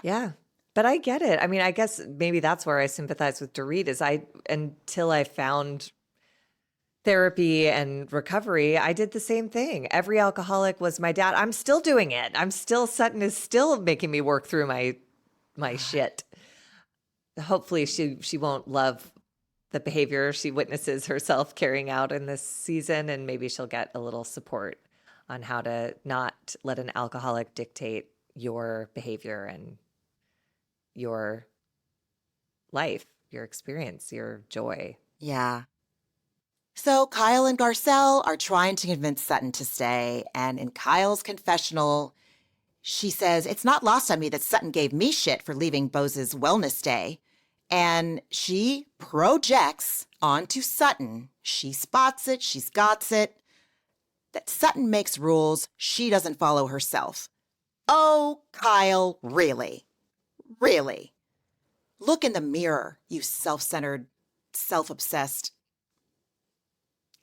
Yeah. But I get it. I mean, I guess maybe that's where I sympathize with Dorit is until I found therapy and recovery, I did the same thing. Every alcoholic was my dad. I'm still doing it. Sutton is still making me work through my shit. Hopefully she won't love the behavior she witnesses herself carrying out in this season, and maybe she'll get a little support on how to not let an alcoholic dictate your behavior and your life, your experience, your joy. Yeah. So Kyle and Garcelle are trying to convince Sutton to stay, and in Kyle's confessional, she says, it's not lost on me that Sutton gave me shit for leaving Bose's wellness day. And she projects onto Sutton. She spots it. She's got it. That Sutton makes rules she doesn't follow herself. Oh, Kyle, really? Really? Look in the mirror, you self-centered, self-obsessed,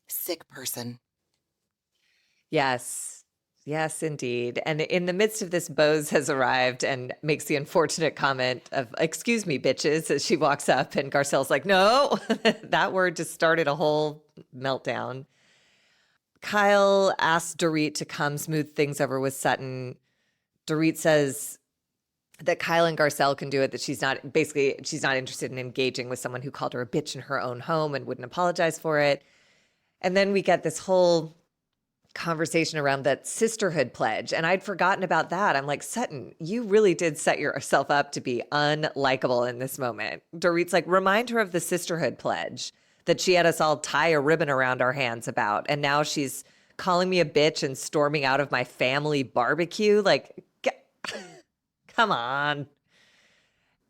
sick person. Yes, indeed. And in the midst of this, Bose has arrived and makes the unfortunate comment of, excuse me, bitches, as she walks up. And Garcelle's like, no, that word just started a whole meltdown. Kyle asks Dorit to come smooth things over with Sutton. Dorit says that Kyle and Garcelle can do it, that she's not interested in engaging with someone who called her a bitch in her own home and wouldn't apologize for it. And then we get this whole conversation around that sisterhood pledge. And I'd forgotten about that. I'm like, Sutton, you really did set yourself up to be unlikable in this moment. Dorit's like, remind her of the sisterhood pledge that she had us all tie a ribbon around our hands about. And now she's calling me a bitch and storming out of my family barbecue. Like, come on.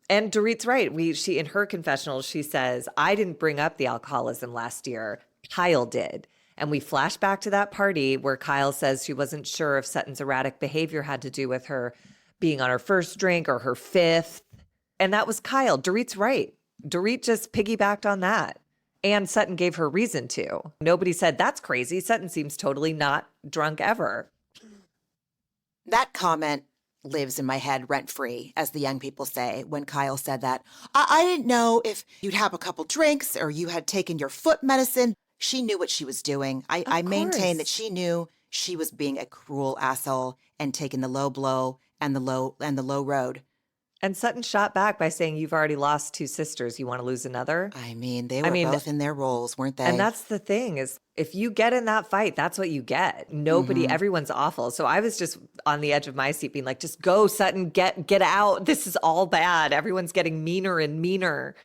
And Dorit's right. She in her confessional, she says, I didn't bring up the alcoholism last year. Kyle did. And we flash back to that party where Kyle says she wasn't sure if Sutton's erratic behavior had to do with her being on her first drink or her fifth. And that was Kyle. Dorit's right. Dorit just piggybacked on that. And Sutton gave her reason to. Nobody said, that's crazy. Sutton seems totally not drunk ever. That comment lives in my head rent-free, as the young people say, when Kyle said that. I didn't know if you'd have a couple drinks or you had taken your foot medicine. She knew what she was doing. I Of maintain that course. she knew she was being a cruel asshole and taking the low blow and the low road. And Sutton shot back by saying, "You've already lost two sisters. You want to lose another?" I mean, they I were mean, both in their roles, weren't and they? that's the thing is if you get in that fight, that's what you get. Nobody, Mm-hmm. everyone's awful. So I was just on the edge of my seat being like, just go, Sutton, get out. This is all bad. Everyone's getting meaner and meaner.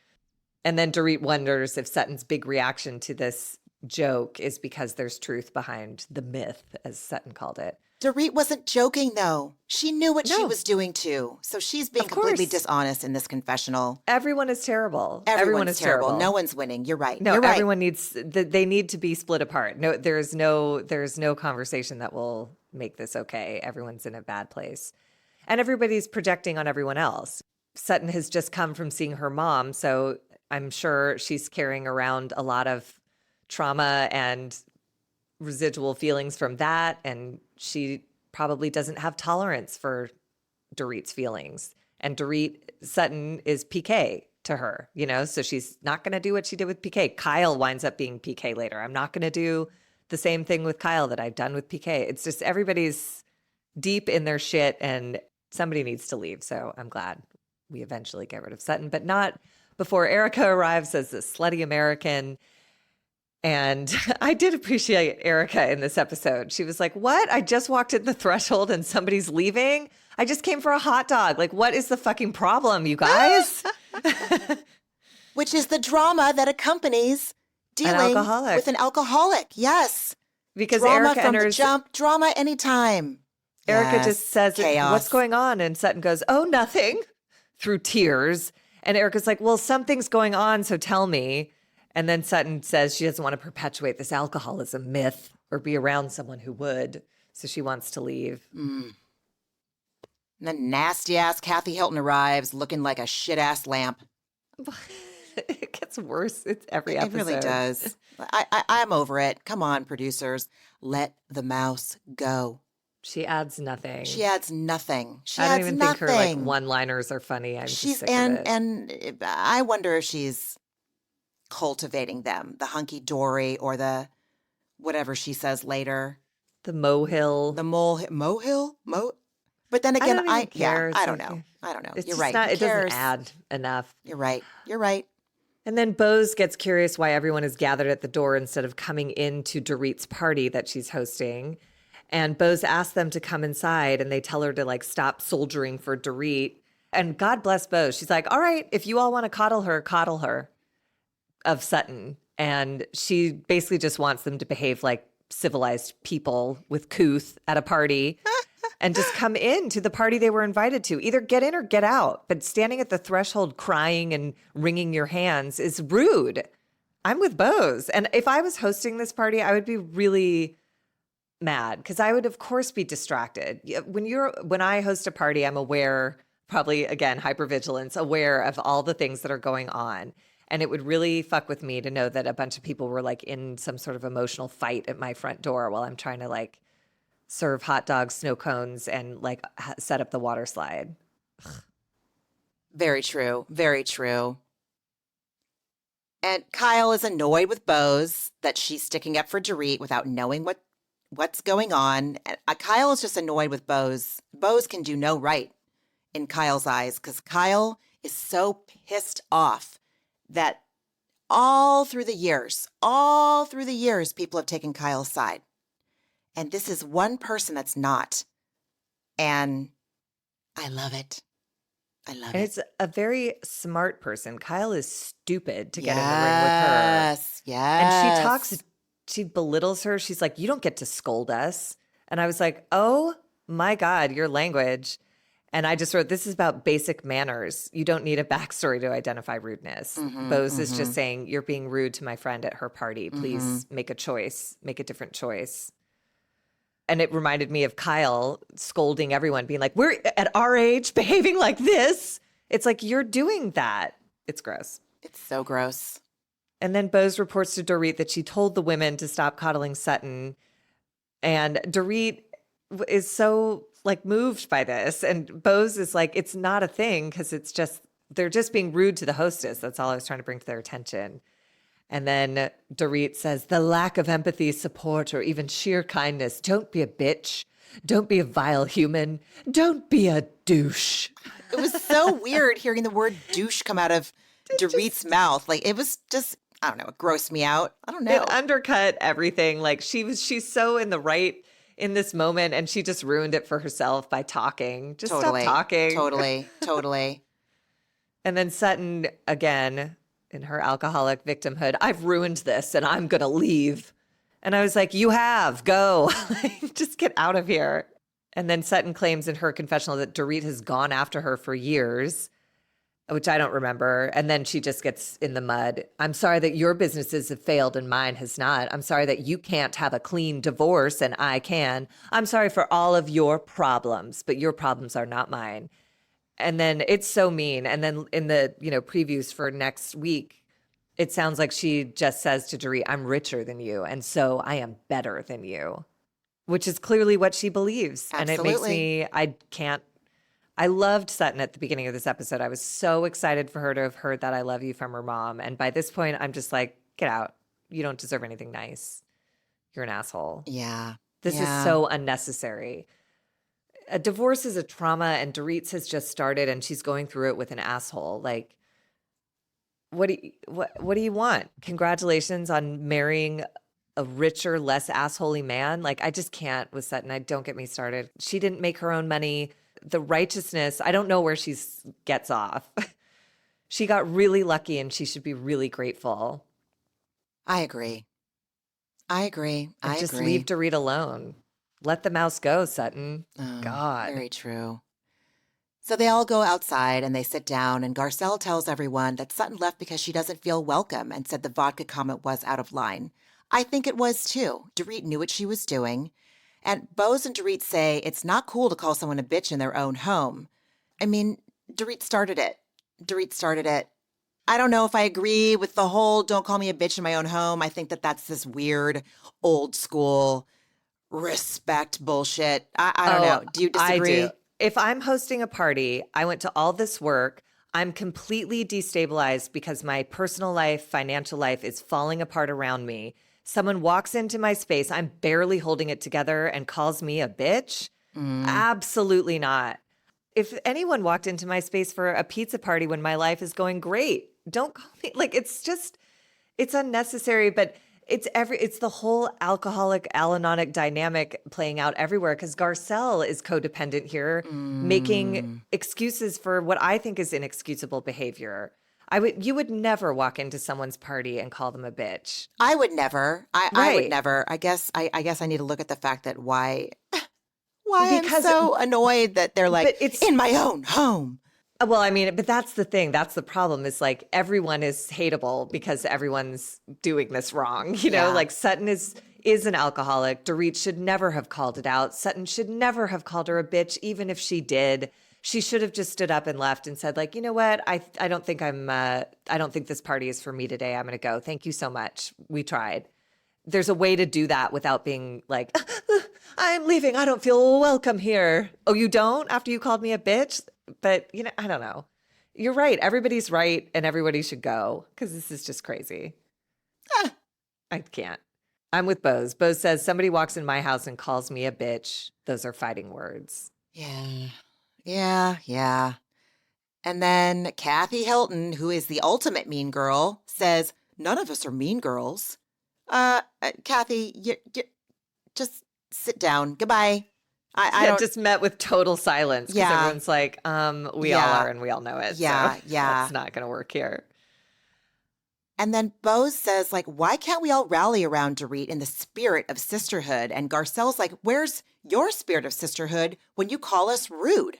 And then Dorit wonders if Sutton's big reaction to this joke is because there's truth behind the myth, as Sutton called it. Dorit wasn't joking, though. She knew what she No, was doing, too. So she's being of completely course. dishonest in this confessional. Everyone is terrible. Everyone Everyone's is terrible. No terrible. one's winning. You're right. No, You're right. everyone needs, they need to be split apart. No, there's no conversation that will make this okay. Everyone's in a bad place. And everybody's projecting on everyone else. Sutton has just come from seeing her mom, so I'm sure she's carrying around a lot of trauma and residual feelings from that. And she probably doesn't have tolerance for Dorit's feelings. And Sutton is PK to her, you know, so she's not going to do what she did with PK. Kyle winds up being PK later. I'm not going to do the same thing with Kyle that I've done with PK. It's just everybody's deep in their shit and somebody needs to leave. So I'm glad we eventually get rid of Sutton, but not before Erika arrives as a slutty American. And I did appreciate Erika in this episode. She was like, "What? I just walked in the threshold and somebody's leaving? I just came for a hot dog. Like, what is the fucking problem, you guys?" Which is the drama that accompanies An dealing alcoholic. with an alcoholic. Yes. Because Drama Erika from the enters, jump. Drama anytime. Erika Yes. just says, Chaos. "What's going on?" And Sutton goes, "Oh, nothing," through tears. And Erika's like, "Well, something's going on, so tell me." And then Sutton says she doesn't want to perpetuate this alcoholism myth or be around someone who would. So she wants to leave. And then nasty ass Kathy Hilton arrives looking like a shit ass lamp. It gets worse. It's every It episode. really does. I'm over it. Come on, producers. Let the mouse go. She adds nothing. She adds nothing. She I don't adds even nothing. think her like one-liners are funny. I'm She's just sick of it. and I wonder if she's cultivating them, the hunky dory or the whatever she says later. The mohill. The mohill? But then I again, don't even care. I It's don't like- know. I don't know. It's You're just right. not, Who it doesn't cares? add enough. You're right. You're right. And then Bose gets curious why everyone is gathered at the door instead of coming into Dorit's party that she's hosting. And Bose asks them to come inside and they tell her to like stop soldiering for Dorit. And God bless Bose. She's like, "All right, if you all want to coddle her of Sutton." And she basically just wants them to behave like civilized people with couth at a party and just come in to the party they were invited to. Either get in or get out. But standing at the threshold crying and wringing your hands is rude. I'm with Bose. And if I was hosting this party, I would be really mad because I would, of course, be distracted. When I host a party, I'm aware, probably again, hypervigilance, aware of all the things that are going on. And it would really fuck with me to know that a bunch of people were like in some sort of emotional fight at my front door while I'm trying to like serve hot dogs, snow cones, and like set up the water slide. Very true. Very true. And Kyle is annoyed with Bose that she's sticking up for Dorit without knowing what's going on. And, Kyle is just annoyed with Bose. Bose can do no right in Kyle's eyes because Kyle is so pissed off that all through the years, people have taken Kyle's side. And this is one person that's not. And I love it. I love And it. it's a very smart person. Kyle is stupid to get in the ring with her. Yes. And she belittles her. She's like, "You don't get to scold us." And I was like, "Oh my God, your language." And I just wrote, "This is about basic manners. You don't need a backstory to identify rudeness." Bose is just saying, "You're being rude to my friend at her party. Please make a choice, make a different choice." And it reminded me of Kyle scolding everyone, being like, "We're at our age behaving like this." It's like, you're doing that. It's gross. It's so gross. And then Bose reports to Dorit that she told the women to stop coddling Sutton. And Dorit is so like moved by this. And Bose is like, "It's not a thing because it's just, they're just being rude to the hostess. That's all I was trying to bring to their attention." And then Dorit says, the lack of empathy, support, or even sheer kindness. Don't be a bitch. Don't be a vile human. Don't be a douche. It was so weird hearing the word douche come out of Dorit's mouth. Like, it was just, I don't know, it grossed me out. I don't know. It undercut everything. Like she's so in the right in this moment, and she just ruined it for herself by talking. Just Totally. stop talking. Totally. And then Sutton, again, in her alcoholic victimhood, I've ruined this and I'm going to leave. And I was like, you have, go. Just get out of here. And then Sutton claims in her confessional that Dorit has gone after her for years, which I don't remember. And then she just gets in the mud. I'm sorry that your businesses have failed and mine has not. I'm sorry that you can't have a clean divorce and I can. I'm sorry for all of your problems, but your problems are not mine. And then it's so mean. And then in the, previews for next week, it sounds like she just says to Dorit, I'm richer than you. And so I am better than you, which is clearly what she believes. Absolutely. And it makes me, I loved Sutton at the beginning of this episode. I was so excited for her to have heard that I love you from her mom. And by this point, I'm just like, get out. You don't deserve anything nice. You're an asshole. Yeah. This is so unnecessary. A divorce is a trauma, and Dorit's has just started, and she's going through it with an asshole. Like, what do you want? Congratulations on marrying a richer, less assholey man. Like, I just can't with Sutton. Don't get me started. She didn't make her own money. The righteousness, I don't know where she gets off. She got really lucky, and she should be really grateful. I agree. Just leave Dorit alone. Let the mouse go, Sutton. Oh, God. Very true. So they all go outside and they sit down, and Garcelle tells everyone that Sutton left because she doesn't feel welcome and said the vodka comment was out of line. I think it was too. Dorit knew what she was doing. And Bose and Dorit say it's not cool to call someone a bitch in their own home. I mean, Dorit started it. I don't know if I agree with the whole don't call me a bitch in my own home. I think that that's this weird, old school respect bullshit. I don't know. Do you disagree? I do. If I'm hosting a party, I went to all this work, I'm completely destabilized because my personal life, financial life is falling apart around me. Someone walks into my space, I'm barely holding it together, and calls me a bitch? Absolutely not. If anyone walked into my space for a pizza party when my life is going great, don't call me. Like, it's unnecessary, but it's the whole alcoholic Al-Anonic dynamic playing out everywhere, because Garcelle is codependent here, making excuses for what I think is inexcusable behavior. You would never walk into someone's party and call them a bitch. I would never. I Right. would never. I guess I need to look at the fact that why I'm so annoyed that they're like, it's in my own home. Well, I mean, but that's the thing. That's the problem, is like everyone is hateable because everyone's doing this wrong. Yeah. Like Sutton is an alcoholic. Dorit should never have called it out. Sutton should never have called her a bitch, even if she did. She should have just stood up and left and said, like, you know what? I don't think I don't think this party is for me today. I'm going to go. Thank you so much. We tried. There's a way to do that without being like, I'm leaving. I don't feel welcome here. Oh, you don't? After you called me a bitch? But, I don't know. You're right. Everybody's right, and everybody should go, because this is just crazy. I can't. I'm with Bose. Bose says, somebody walks in my house and calls me a bitch. Those are fighting words. Yeah. And then Kathy Hilton, who is the ultimate mean girl, says, none of us are mean girls. Kathy, you just sit down. Goodbye. I don't, just met with total silence, because everyone's like, we all are, and we all know it. Yeah. That's not going to work here. And then Bose says, like, why can't we all rally around Dorit in the spirit of sisterhood? And Garcelle's like, where's your spirit of sisterhood when you call us rude?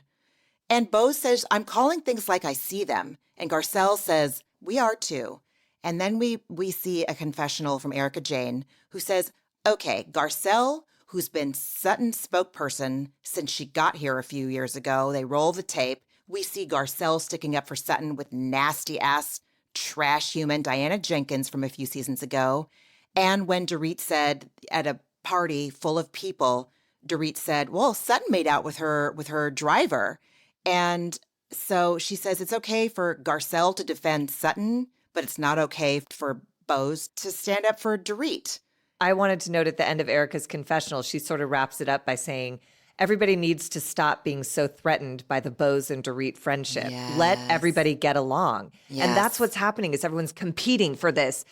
And Bose says, I'm calling things like I see them. And Garcelle says, we are too. And then we see a confessional from Erika Jane, who says, okay, Garcelle, who's been Sutton's spokesperson since she got here a few years ago. They roll the tape. We see Garcelle sticking up for Sutton with nasty-ass trash human Diana Jenkins from a few seasons ago. And when Dorit said at a party full of people, Dorit said, well, Sutton made out with her driver. And so she says it's okay for Garcelle to defend Sutton, but it's not okay for Bose to stand up for Dorit. I wanted to note at the end of Erika's confessional, she sort of wraps it up by saying, everybody needs to stop being so threatened by the Bose and Dorit friendship. Let everybody get along. And that's what's happening is everyone's competing for this.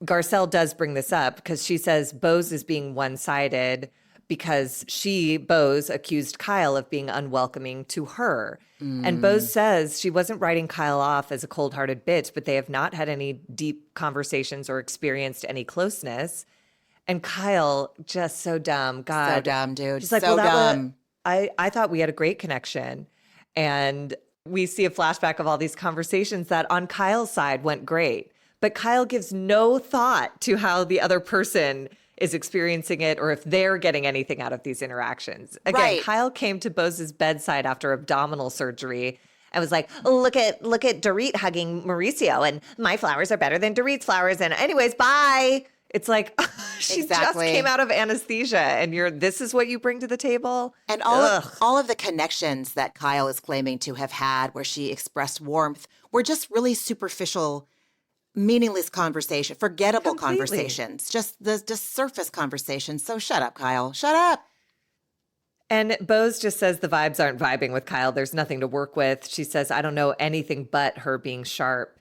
Garcelle does bring this up because she says Bose is being one-sided because Bose, accused Kyle of being unwelcoming to her. And Bose says she wasn't writing Kyle off as a cold-hearted bitch, but they have not had any deep conversations or experienced any closeness. And Kyle, just so dumb. God. So dumb, dude. She's like, so dumb. I thought we had a great connection. And we see a flashback of all these conversations that on Kyle's side went great. But Kyle gives no thought to how the other person is experiencing it or if they're getting anything out of these interactions. Again, Kyle came to Bose's bedside after abdominal surgery and was like, look at Dorit hugging Mauricio and my flowers are better than Dorit's flowers. And anyways, bye. It's like she just came out of anesthesia and this is what you bring to the table? And all of the connections that Kyle is claiming to have had where she expressed warmth were just really superficial, meaningless conversation, forgettable conversations, just surface conversations. So shut up, Kyle. Shut up. And Bose just says the vibes aren't vibing with Kyle. There's nothing to work with. She says, I don't know anything but her being sharp.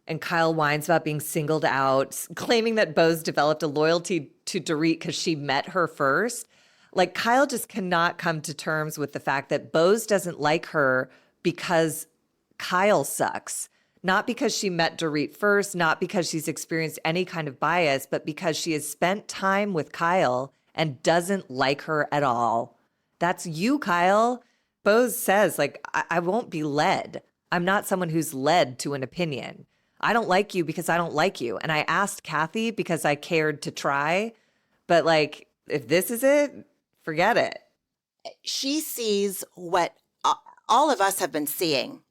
And Kyle whines about being singled out, claiming that Bose developed a loyalty to Dorit because she met her first. Like, Kyle just cannot come to terms with the fact that Bose doesn't like her because Kyle sucks. Not because she met Dorit first, not because she's experienced any kind of bias, but because she has spent time with Kyle and doesn't like her at all. That's you, Kyle. Bose says, like, I won't be led. I'm not someone who's led to an opinion. I don't like you because I don't like you. And I asked Kathy because I cared to try. But like, if this is it, forget it. She sees what all of us have been seeing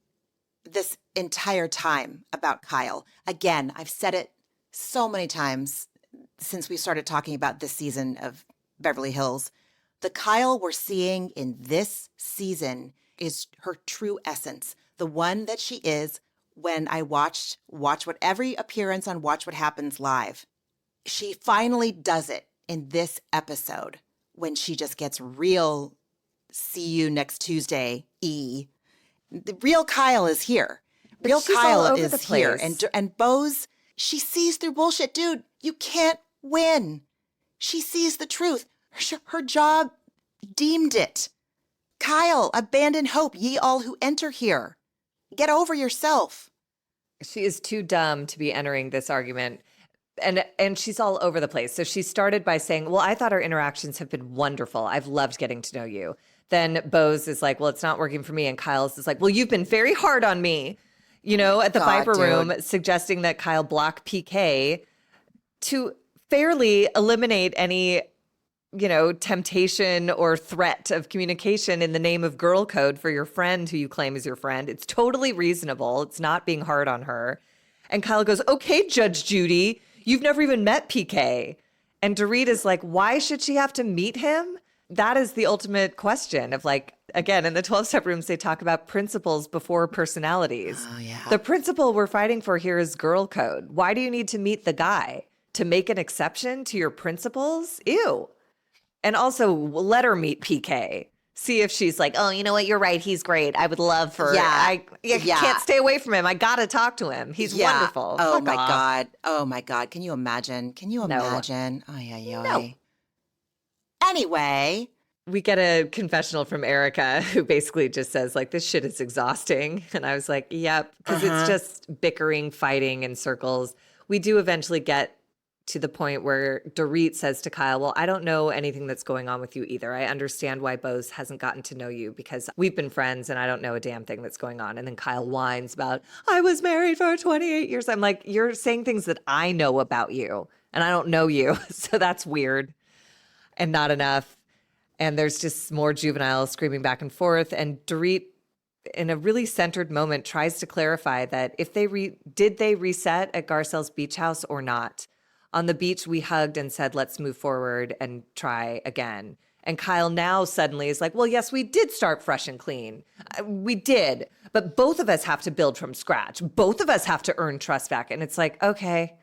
this entire time about Kyle. Again, I've said it so many times since we started talking about this season of Beverly Hills. The Kyle we're seeing in this season is her true essence, the one that she is when I watch every appearance on Watch What Happens Live. She finally does it in this episode when she just gets real see you next Tuesday The real Kyle is here. Real Kyle is here. And Bose, she sees through bullshit. Dude, you can't win. She sees the truth. Her job deemed it. Kyle, abandon hope, ye all who enter here. Get over yourself. She is too dumb to be entering this argument. And she's all over the place. So she started by saying, well, I thought our interactions have been wonderful. I've loved getting to know you. Then Bose is like, well, it's not working for me. And Kyle's is like, well, you've been very hard on me, at the Viper Room, suggesting that Kyle block PK to fairly eliminate any, temptation or threat of communication in the name of girl code for your friend who you claim is your friend. It's totally reasonable. It's not being hard on her. And Kyle goes, okay, Judge Judy, you've never even met PK. And Dorit is like, why should she have to meet him? That is the ultimate question of like, again, in the 12-step rooms, they talk about principles before personalities. Oh, yeah. The principle we're fighting for here is girl code. Why do you need to meet the guy? To make an exception to your principles? Ew. And also let her meet PK. See if she's like, oh, you know what? You're right. He's great. I would love for. Yeah. I can't stay away from him. I got to talk to him. He's wonderful. Oh, Fuck my off. God. Oh, my God. Can you imagine? No. No. Anyway. We get a confessional from Erika who basically just says, like, this shit is exhausting. And I was like, yep, because it's just bickering, fighting in circles. We do eventually get to the point where Dorit says to Kyle, well, I don't know anything that's going on with you either. I understand why Bose hasn't gotten to know you because we've been friends and I don't know a damn thing that's going on. And then Kyle whines about, I was married for 28 years. I'm like, you're saying things that I know about you and I don't know you. So that's weird and not enough. And there's just more juvenile screaming back and forth. And Dorit, in a really centered moment, tries to clarify that if did they reset at Garcelle's beach house or not? On the beach, we hugged and said, let's move forward and try again. And Kyle now suddenly is like, well, yes, we did start fresh and clean. We did. But both of us have to build from scratch. Both of us have to earn trust back. And it's like, okay,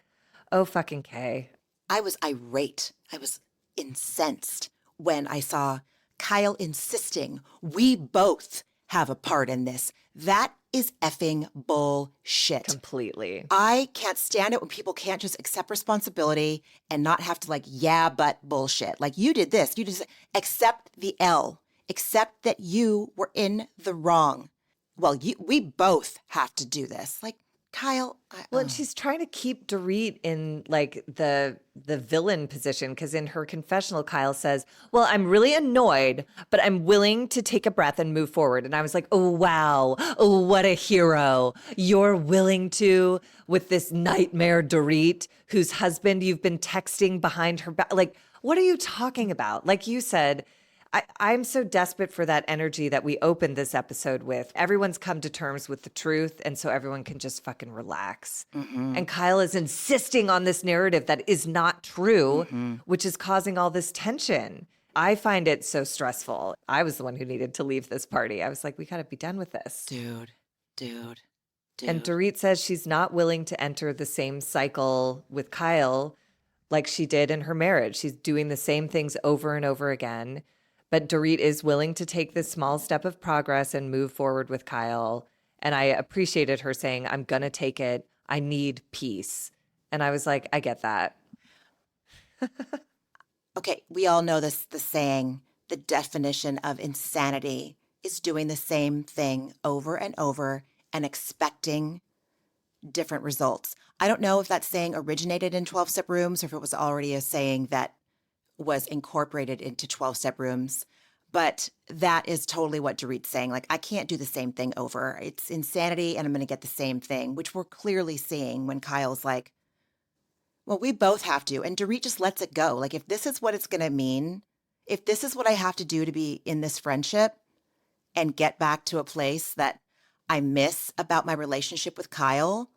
Oh, fucking K. I was irate. I was incensed when I saw Kyle insisting we both have a part in this. That is effing bullshit. Completely. I can't stand it when people can't just accept responsibility and not have to yeah, but bullshit. Like, you did this, you just accept the L, accept that you were in the wrong. Well, we both have to do this. Like, Kyle. Well, and she's trying to keep Dorit in like the villain position, because in her confessional, Kyle says, well, I'm really annoyed, but I'm willing to take a breath and move forward. And I was like, oh, wow. Oh, what a hero. You're willing to, with this nightmare Dorit, whose husband you've been texting behind her back. Like, what are you talking about? Like you said, I'm so desperate for that energy that we opened this episode with. Everyone's come to terms with the truth, and so everyone can just fucking relax. And Kyle is insisting on this narrative that is not true, which is causing all this tension. I find it so stressful. I was the one who needed to leave this party. I was like, we got to be done with this. Dude. And Dorit says she's not willing to enter the same cycle with Kyle like she did in her marriage. She's doing the same things over and over again. But Dorit is willing to take this small step of progress and move forward with Kyle. And I appreciated her saying, I'm going to take it. I need peace. And I was like, I get that. Okay, we all know this, the saying, the definition of insanity is doing the same thing over and over and expecting different results. I don't know if that saying originated in 12-step rooms or if it was already a saying that was incorporated into 12-step rooms, but that is totally what Dorit's saying. Like, I can't do the same thing over. It's insanity and I'm going to get the same thing, which we're clearly seeing when Kyle's like, well, we both have to. And Dorit just lets it go. Like, if this is what it's going to mean, if this is what I have to do to be in this friendship and get back to a place that I miss about my relationship with Kyle,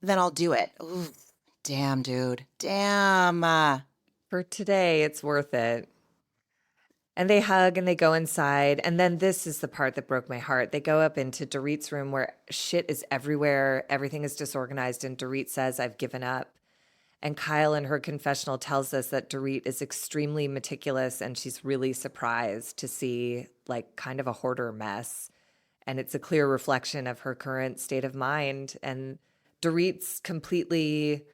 then I'll do it. Ooh, damn, dude. Damn. For today, it's worth it. And they hug and they go inside. And then this is the part that broke my heart. They go up into Dorit's room where shit is everywhere. Everything is disorganized. And Dorit says, I've given up. And Kyle in her confessional tells us that Dorit is extremely meticulous and she's really surprised to see like kind of a hoarder mess. And it's a clear reflection of her current state of mind. And Dorit's completely...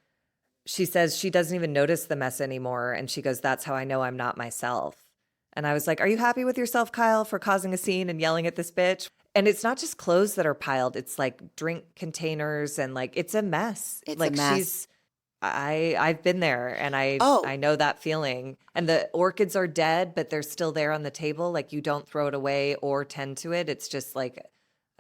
She says she doesn't even notice the mess anymore. And she goes, that's how I know I'm not myself. And I was like, are you happy with yourself, Kyle, for causing a scene and yelling at this bitch? And it's not just clothes that are piled. It's like drink containers and like, it's a mess. It's like a mess. I've been there and I know that feeling. And the orchids are dead, but they're still there on the table. Like, you don't throw it away or tend to it. It's just like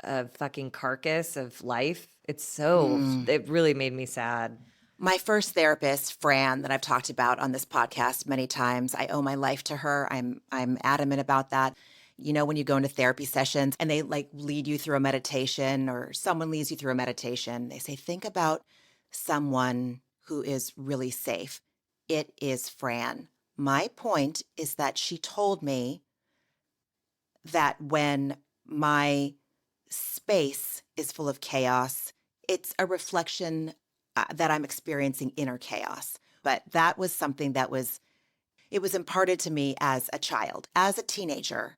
a fucking carcass of life. It's it really made me sad. My first therapist, Fran, that I've talked about on this podcast many times, I owe my life to her. I'm adamant about that. You know, when you go into therapy sessions and they like lead you through a meditation or someone leads you through a meditation, they say, think about someone who is really safe. It is Fran. My point is that she told me that when my space is full of chaos, it's a reflection that I'm experiencing inner chaos. But that was something that it was imparted to me as a child, as a teenager,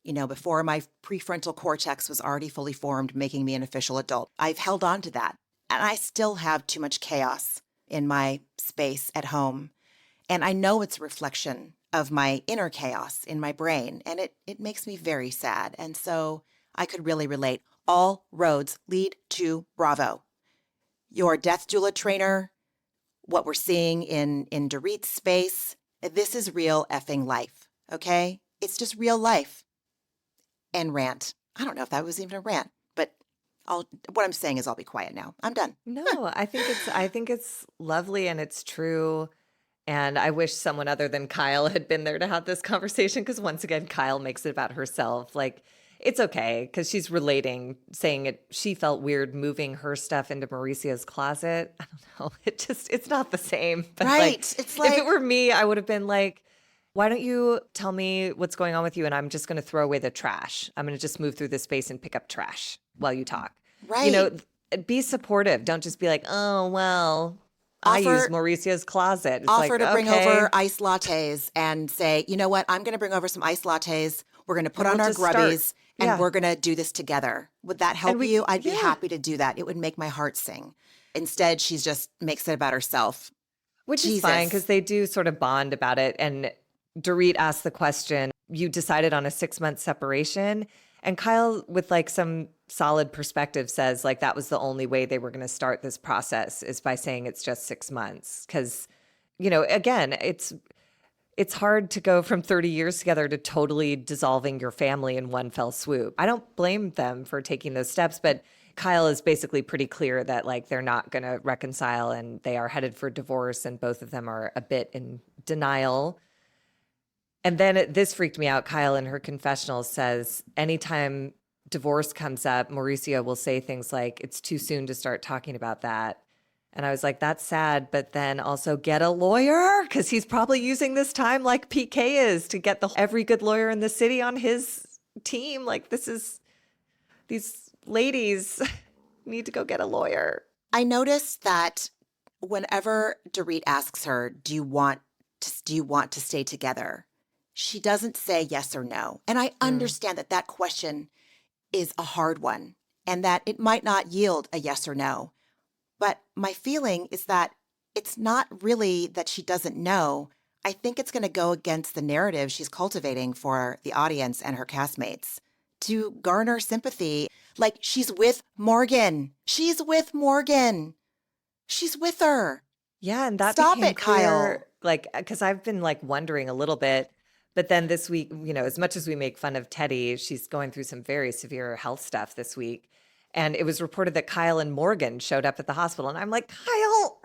you know, before my prefrontal cortex was already fully formed, making me an official adult. I've held on to that. And I still have too much chaos in my space at home. And I know it's a reflection of my inner chaos in my brain. And it makes me very sad. And so I could really relate. All roads lead to Bravo. Your death doula trainer, what we're seeing in Dorit's space, this is real effing life, okay? It's just real life. And rant. I don't know if that was even a rant, but what I'm saying is I'll be quiet now. I'm done. No, I think it's lovely and it's true. And I wish someone other than Kyle had been there to have this conversation, because once again, Kyle makes it about herself. Like, it's okay because she's relating, saying she felt weird moving her stuff into Mauricio's closet. I don't know. It's not the same. But right. Like, it's like, if it were me, I would have been like, why don't you tell me what's going on with you? And I'm just going to throw away the trash. I'm going to just move through this space and pick up trash while you talk. right. You know, be supportive. Don't just be like, oh, well, I use Mauricio's closet. It's offer to bring okay. over iced lattes and say, you know what, I'm going to bring over some iced lattes. We're going to put And on we'll our just grubbies start. and Yeah. we're going to do this together. Would that help you? I'd be yeah. happy to do that. It would make my heart sing. Instead, she just makes it about herself. Which is Jesus. fine because they do sort of bond about it. And Dorit asked the question, you decided on a 6-month separation. And Kyle, with like some solid perspective, says like that was the only way they were going to start this process is by saying it's just 6 months. Because, you know, again, it's hard to go from 30 years together to totally dissolving your family in one fell swoop. I don't blame them for taking those steps, but Kyle is basically pretty clear that like they're not going to reconcile and they are headed for divorce, and both of them are a bit in denial. And then this freaked me out. Kyle in her confessional says anytime divorce comes up, Mauricio will say things like, it's too soon to start talking about that. And I was like, that's sad, but then also get a lawyer, because he's probably using this time like PK is to get every good lawyer in the city on his team. Like these ladies need to go get a lawyer. I noticed that whenever Dorit asks her, do you want to stay together? She doesn't say yes or no. And I understand that question is a hard one and that it might not yield a yes or no. But my feeling is that it's not really that she doesn't know. I think it's going to go against the narrative she's cultivating for the audience and her castmates to garner sympathy. Like, she's with Morgan. She's with Morgan. She's with her. Yeah, and that Stop became it, Kyle. clear, like, because I've been like wondering a little bit. But then this week, you know, as much as we make fun of Teddy, she's going through some very severe health stuff this week. And it was reported that Kyle and Morgan showed up at the hospital. And I'm like, Kyle,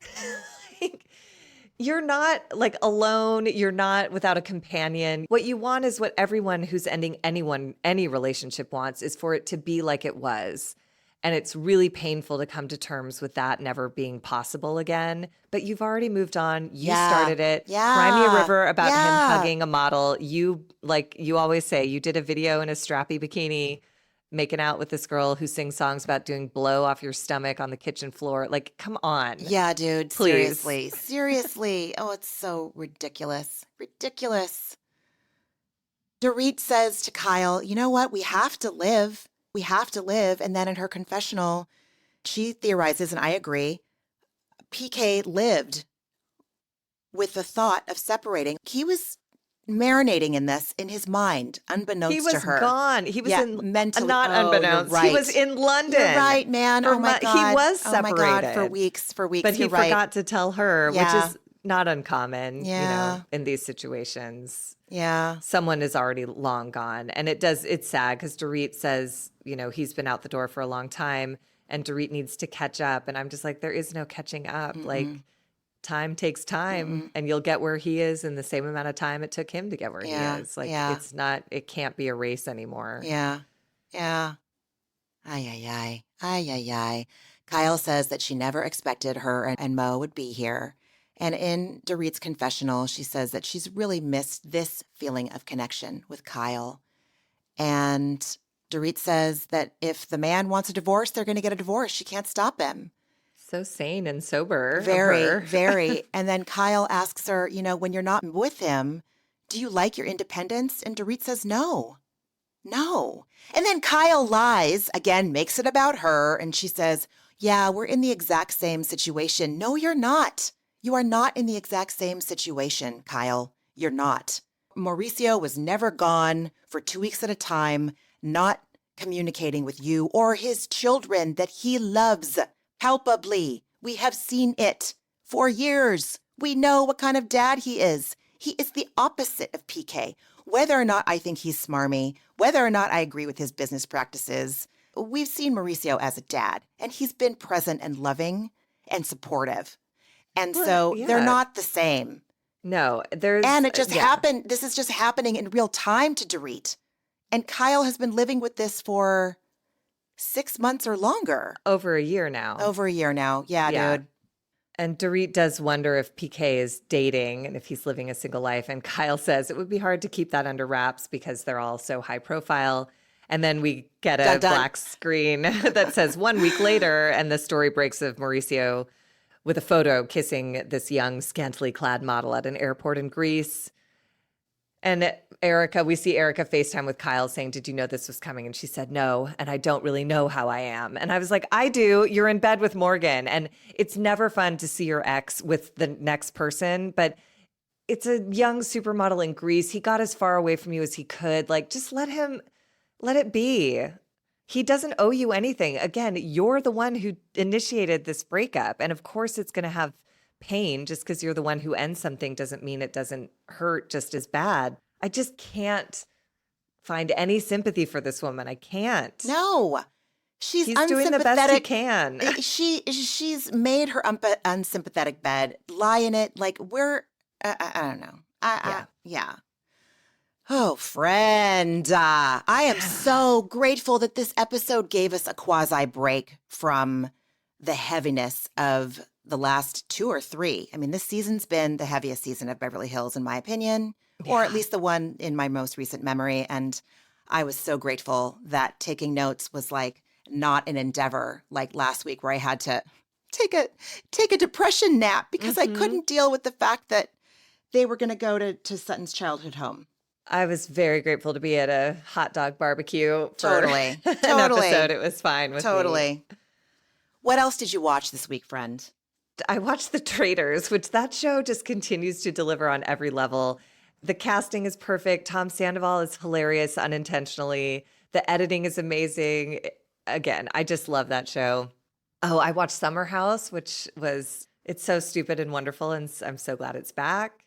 like, you're not like alone. You're not without a companion. What you want is what everyone who's ending any relationship wants, is for it to be like it was. And it's really painful to come to terms with that never being possible again. But you've already moved on. You started it. Yeah. Cry me a river about him hugging a model. You always say, you did a video in a strappy bikini making out with this girl who sings songs about doing blow off your stomach on the kitchen floor. Like, come on. Yeah, dude. Please. Seriously. Oh, it's so ridiculous. Ridiculous. Dorit says to Kyle, you know what? We have to live. We have to live. And then in her confessional, she theorizes, and I agree, PK lived with the thought of separating. He was marinating in this in his mind, unbeknownst to her. He was gone. He was in mentally. Not unbeknownst. Right. He was in London. You're right, man. Oh my God. He was separated. Oh my God. For weeks. But he forgot to tell her, Yeah. which is not uncommon, Yeah. you know, in these situations. Yeah. Someone is already long gone. And it's sad because Dorit says, you know, he's been out the door for a long time and Dorit needs to catch up. And I'm just like, there is no catching up. Like, time takes time and you'll get where he is in the same amount of time it took him to get where he is. Like, it can't be a race anymore. Yeah. Yeah. Ay, ay, ay. Ay, ay, ay. Kyle says that she never expected her and Mo would be here. And in Dorit's confessional, she says that she's really missed this feeling of connection with Kyle. And Dorit says that if the man wants a divorce, they're going to get a divorce. She can't stop him. So sane and sober. Very, very. And then Kyle asks her, you know, when you're not with him, do you like your independence? And Dorit says, no. And then Kyle lies, again, makes it about her. And she says, yeah, we're in the exact same situation. No, you're not. You are not in the exact same situation, Kyle. You're not. Mauricio was never gone for 2 weeks at a time, not communicating with you or his children that he loves. Palpably, we have seen it for years. We know what kind of dad he is. He is the opposite of PK. Whether or not I think he's smarmy, whether or not I agree with his business practices, we've seen Mauricio as a dad, and he's been present and loving and supportive. And so they're not the same. No, and it just happened. This is just happening in real time to Dorit. And Kyle has been living with this for 6 months or longer. Over a year now. Yeah, dude. And Dorit does wonder if PK is dating and if he's living a single life. And Kyle says it would be hard to keep that under wraps because they're all so high profile. And then we get a black screen that says 1 week later, and the story breaks of Mauricio with a photo kissing this young, scantily clad model at an airport in Greece. And we see Erika FaceTime with Kyle saying, did you know this was coming? And she said, no, and I don't really know how I am. And I was like, I do. You're in bed with Morgan. And it's never fun to see your ex with the next person, but it's a young supermodel in Greece. He got as far away from you as he could. Like, just let it be. He doesn't owe you anything. Again, you're the one who initiated this breakup. And of course it's going to have pain. Just because you're the one who ends something doesn't mean it doesn't hurt just as bad. I just can't find any sympathy for this woman. I can't. No. He's doing the best he can. She's made her unsympathetic bed, lie in it. Like I don't know. Yeah. Oh, friend. I am so grateful that this episode gave us a quasi break from the heaviness of the last 2 or 3. I mean, this season's been the heaviest season of Beverly Hills, in my opinion, or at least the one in my most recent memory. And I was so grateful that taking notes was like not an endeavor like last week where I had to take a depression nap because I couldn't deal with the fact that they were going to go to Sutton's childhood home. I was very grateful to be at a hot dog barbecue for Totally. an episode. It was fine with me. What else did you watch this week, friend? I watched The Traitors, which that show just continues to deliver on every level. The casting is perfect. Tom Sandoval is hilarious unintentionally. The editing is amazing. Again, I just love that show. Oh, I watched Summer House, it's so stupid and wonderful, and I'm so glad it's back.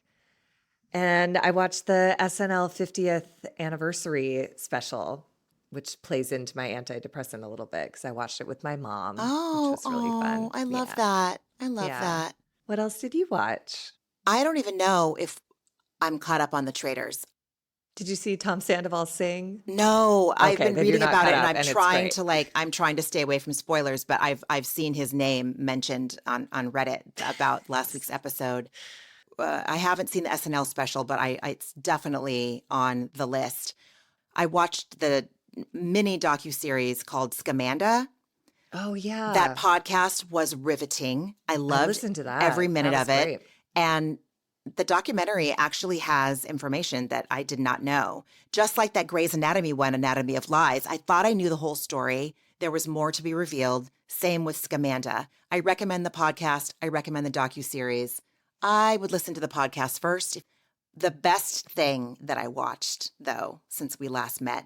And I watched the SNL 50th anniversary special, which plays into my antidepressant a little bit because I watched it with my mom, which was really fun. I love that. I love that. What else did you watch? I don't even know if I'm caught up on The Traitors. Did you see Tom Sandoval sing? No, I've been reading about it, and I'm trying to stay away from spoilers, but I've seen his name mentioned on Reddit about last week's episode. I haven't seen the SNL special, but it's definitely on the list. I watched the mini docuseries called Scamanda. Oh, yeah. That podcast was riveting. I listened to that. Every minute of it. Great. And the documentary actually has information that I did not know. Just like that Grey's Anatomy one, Anatomy of Lies. I thought I knew the whole story. There was more to be revealed. Same with Scamanda. I recommend the podcast. I recommend the docuseries. I would listen to the podcast first. The best thing that I watched, though, since we last met,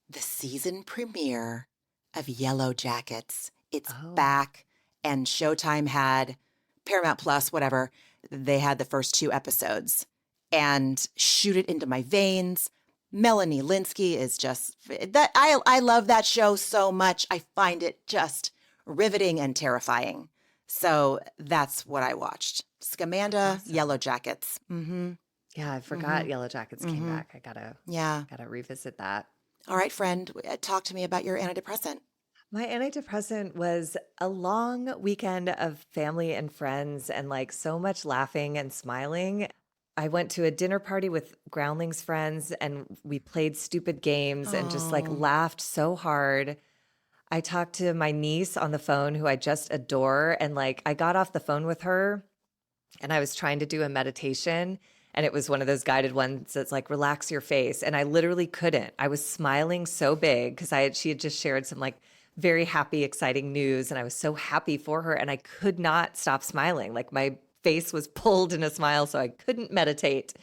the season premiere of Yellow Jackets. It's back, and Showtime had Paramount Plus, whatever. They had the first 2 episodes, and shoot it into my veins. Melanie Linsky is just that. I love that show so much. I find it just riveting and terrifying. So that's what I watched. Scamanda, awesome. Yellow Jackets. Mm-hmm. Yeah, I forgot Yellow Jackets came back. I gotta revisit that. All right, friend, talk to me about your antidepressant. My antidepressant was a long weekend of family and friends and like so much laughing and smiling. I went to a dinner party with Groundlings friends and we played stupid games and just like laughed so hard. I talked to my niece on the phone who I just adore, and like I got off the phone with her and I was trying to do a meditation, and it was one of those guided ones that's like relax your face, and I literally couldn't. I was smiling so big because she had just shared some like very happy, exciting news, and I was so happy for her, and I could not stop smiling. Like my face was pulled in a smile, so I couldn't meditate.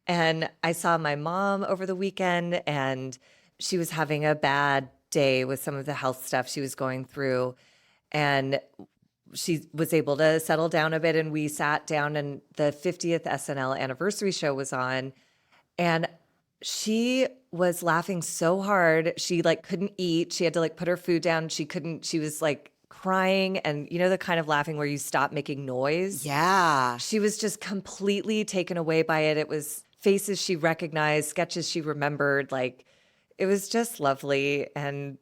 And I saw my mom over the weekend, and she was having a bad day with some of the health stuff she was going through, and she was able to settle down a bit, and we sat down, and the 50th SNL anniversary show was on, and she was laughing so hard she like couldn't eat. She had to like put her food down. She was like crying, and you know the kind of laughing where you stop making noise? Yeah. She was just completely taken away by it. It was faces she recognized, sketches she remembered, like it was just lovely. And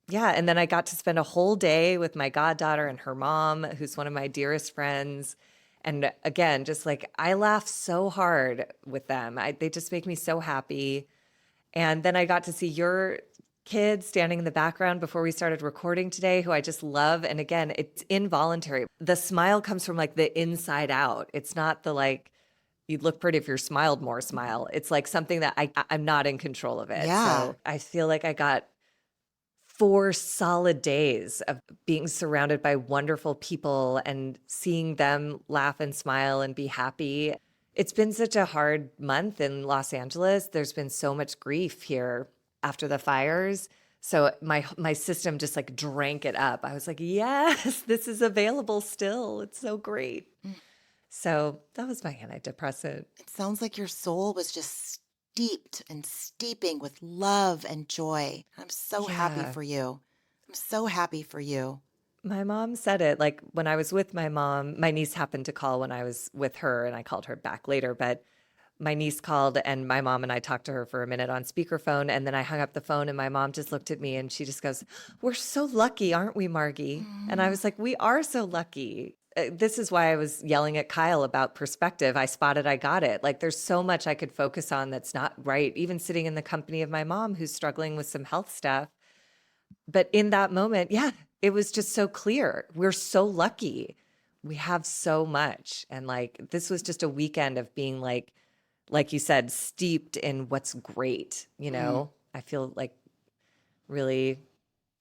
yeah, and then I got to spend a whole day with my goddaughter and her mom, who's one of my dearest friends. And again, just like I laugh so hard with them. They just make me so happy. And then I got to see your kid standing in the background before we started recording today who I just love. And again, it's involuntary. The smile comes from like the inside out. It's not the like, you'd look pretty if you smiled more smile. It's like something that I'm not in control of it. Yeah. So I feel like I got 4 solid days of being surrounded by wonderful people and seeing them laugh and smile and be happy. It's been such a hard month in Los Angeles. There's been so much grief here after the fires. So my system just like drank it up. I was like, yes, this is available still. It's so great. So that was my antidepressant. It sounds like your soul was just steeped and steeping with love and joy. I'm so happy Yeah. for you. I'm so happy for you. My mom said it. Like when I was with my mom, my niece happened to call when I was with her, and I called her back later. But my niece called, and my mom and I talked to her for a minute on speakerphone. And then I hung up the phone, and my mom just looked at me and she just goes, "We're so lucky, aren't we, Margie?" And I was like, "We are so lucky." This is why I was yelling at Kyle about perspective. I spotted, I got it. Like there's so much I could focus on that's not right, even sitting in the company of my mom who's struggling with some health stuff. But in that moment, yeah, it was just so clear. We're so lucky. We have so much. And like this was just a weekend of being like you said, steeped in what's great, you know? I feel like really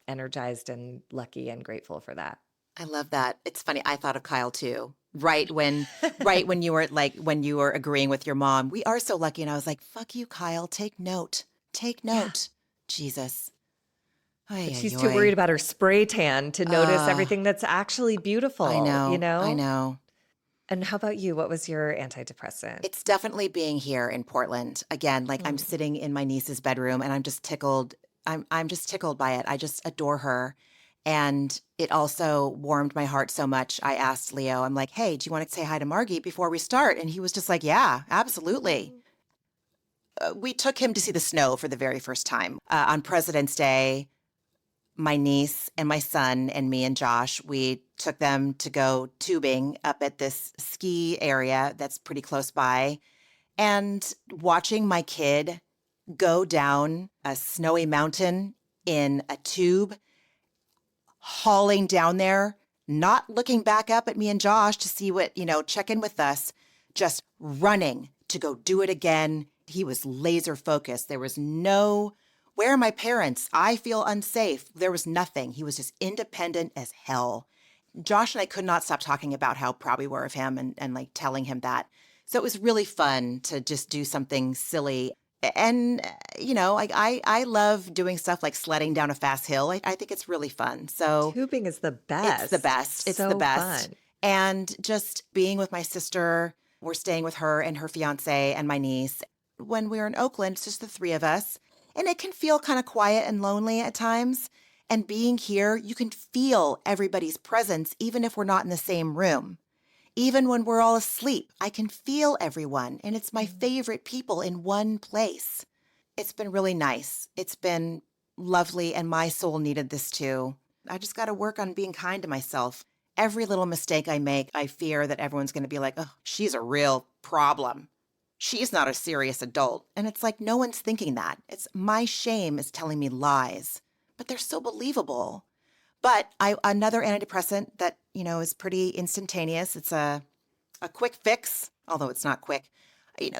energized and lucky and grateful for that. I love that. It's funny. I thought of Kyle too. Right when you were when you were agreeing with your mom, we are so lucky. And I was like, fuck you, Kyle. Take note. Take note. Jesus. Ay, But ay, she's ay. too worried about her spray tan to notice everything that's actually beautiful, I know. you know? I know. And how about you? What was your antidepressant? It's definitely being here in Portland. Again, like I'm sitting in my niece's bedroom and I'm just tickled. I'm just tickled by it. I just adore her. And it also warmed my heart so much. I asked Leo, I'm like, hey, do you want to say hi to Margie before we start? And he was just like, yeah, absolutely. We took him to see the snow for the very first time. On President's Day, my niece and my son and me and Josh, we took them to go tubing up at this ski area that's pretty close by. And watching my kid go down a snowy mountain in a tube, hauling down there, not looking back up at me and Josh to see what, check in with us, just running to go do it again. He was laser focused. There was no, where are my parents? I feel unsafe. There was nothing. He was just independent as hell. Josh and I could not stop talking about how proud we were of him and like telling him that. So it was really fun to just do something silly. And, I love doing stuff like sledding down a fast hill. I think it's really fun. So Tubing is the best. it's the best. It's So the best. fun. And just being with my sister, we're staying with her and her fiance and my niece. When we're in Oakland, it's just the 3 of us. And it can feel kind of quiet and lonely at times. And being here, you can feel everybody's presence, even if we're not in the same room. Even when we're all asleep, I can feel everyone, and it's my favorite people in one place. It's been really nice. It's been lovely, and my soul needed this too. I just got to work on being kind to myself. Every little mistake I make, I fear that everyone's going to be like, oh, she's a real problem. She's not a serious adult. And it's like, no one's thinking that. It's my shame is telling me lies, but they're so believable. But another antidepressant that, is pretty instantaneous. It's a quick fix, although it's not quick.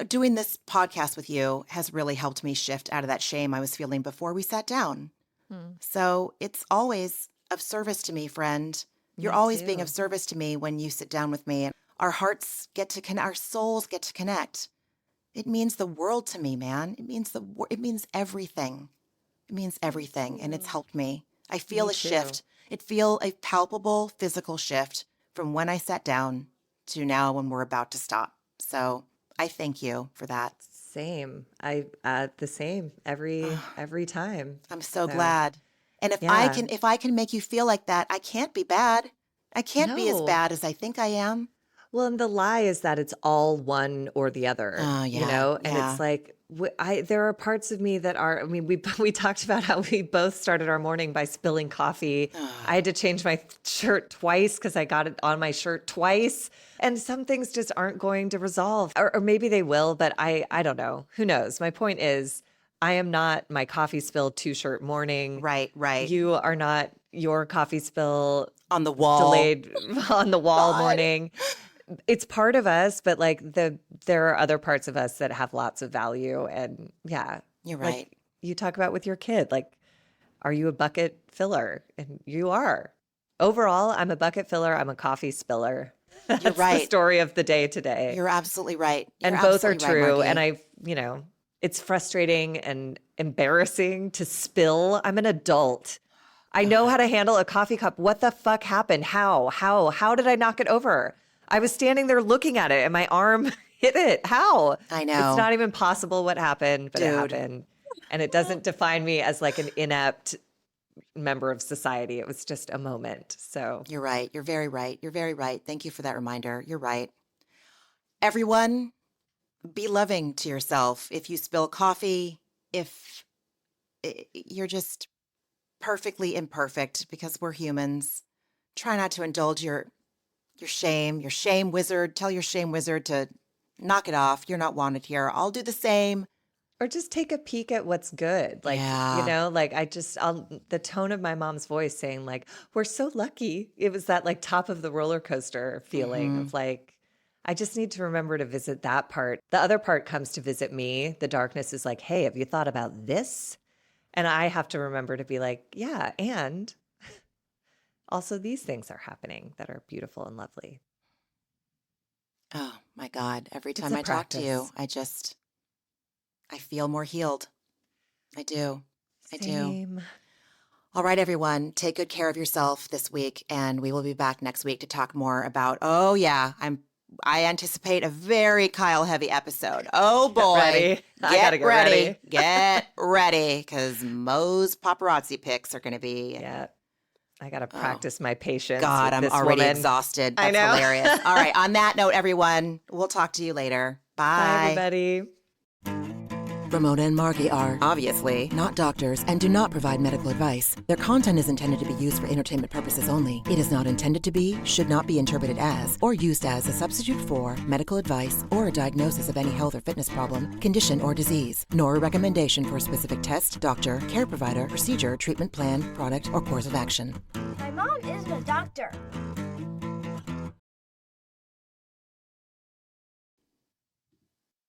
Doing this podcast with you has really helped me shift out of that shame I was feeling before we sat down. So it's always of service to me, friend. You're always being of service to me when you sit down with me. Our hearts get to connect, our souls get to connect. It means the world to me, man. It means it means everything. It means everything, and it's helped me. I feel Me a too. shift. It feels a palpable physical shift from when I sat down to now when we're about to stop. So I thank you for that. Same. I the same every time. I'm so So, glad. And if yeah. if I can make you feel like that, I can't be bad. I can't be as No. bad as I think I am. Well, and the lie is that it's all one or the other, Oh, yeah. And Yeah. it's like there are parts of me that are. I mean, we talked about how we both started our morning by spilling coffee. I had to change my shirt twice because I got it on my shirt twice, and some things just aren't going to resolve, or maybe they will, but I don't know. Who knows? My point is, I am not my coffee spill 2-shirt morning. Right. You are not your coffee spill On the wall. delayed on the wall God. morning. It's part of us, but like there are other parts of us that have lots of value. And yeah, You're like right. you talk about with your kid, like, are you a bucket filler? And you are. Overall, I'm a bucket filler. I'm a coffee spiller. That's You're right. the story of the day today. You're absolutely right. You're And both are absolutely right, true. Margie. And it's frustrating and embarrassing to spill. I'm an adult. I know how to handle a coffee cup. What the fuck happened? How did I knock it over? I was standing there looking at it and my arm hit it. How? I know. It's not even possible what happened, but it Dude. happened. And it doesn't define me as like an inept member of society. It was just a moment. So You're right. You're very right. You're very right. Thank you for that reminder. You're right. Everyone, be loving to yourself. If you spill coffee, if you're just perfectly imperfect because we're humans, try not to indulge your shame wizard. Tell your shame wizard to knock it off. You're not wanted here. I'll do the same. or just take a peek at what's good. Like, Yeah. like the tone of my mom's voice saying like, we're so lucky. It was that like top of the roller coaster feeling of like, I just need to remember to visit that part. The other part comes to visit me. The darkness is like, hey, have you thought about this? And I have to remember to be like, yeah, and also these things are happening that are beautiful and lovely. Oh my God. Every It's time a I talk to you, practice. I feel more healed. I do. I do. Same. All right, everyone, take good care of yourself this week, and we will be back next week to talk more about, oh yeah, I anticipate a very Kyle heavy episode. Oh boy. Ready. I gotta get ready. Get ready, because Mo's paparazzi pics are going to be. Yeah. I got to practice my patience. God, with I'm this already woman. exhausted. I That's know. hilarious. All right, on that note, everyone, we'll talk to you later. Bye, everybody. Ramona and Margie are Obviously. not doctors and do not provide medical advice. Their content is intended to be used for entertainment purposes only. It is not intended to be, should not be interpreted as, or used as a substitute for medical advice or a diagnosis of any health or fitness problem, condition, or disease, nor a recommendation for a specific test, doctor, care provider, procedure, treatment plan, product, or course of action. My mom isn't a doctor.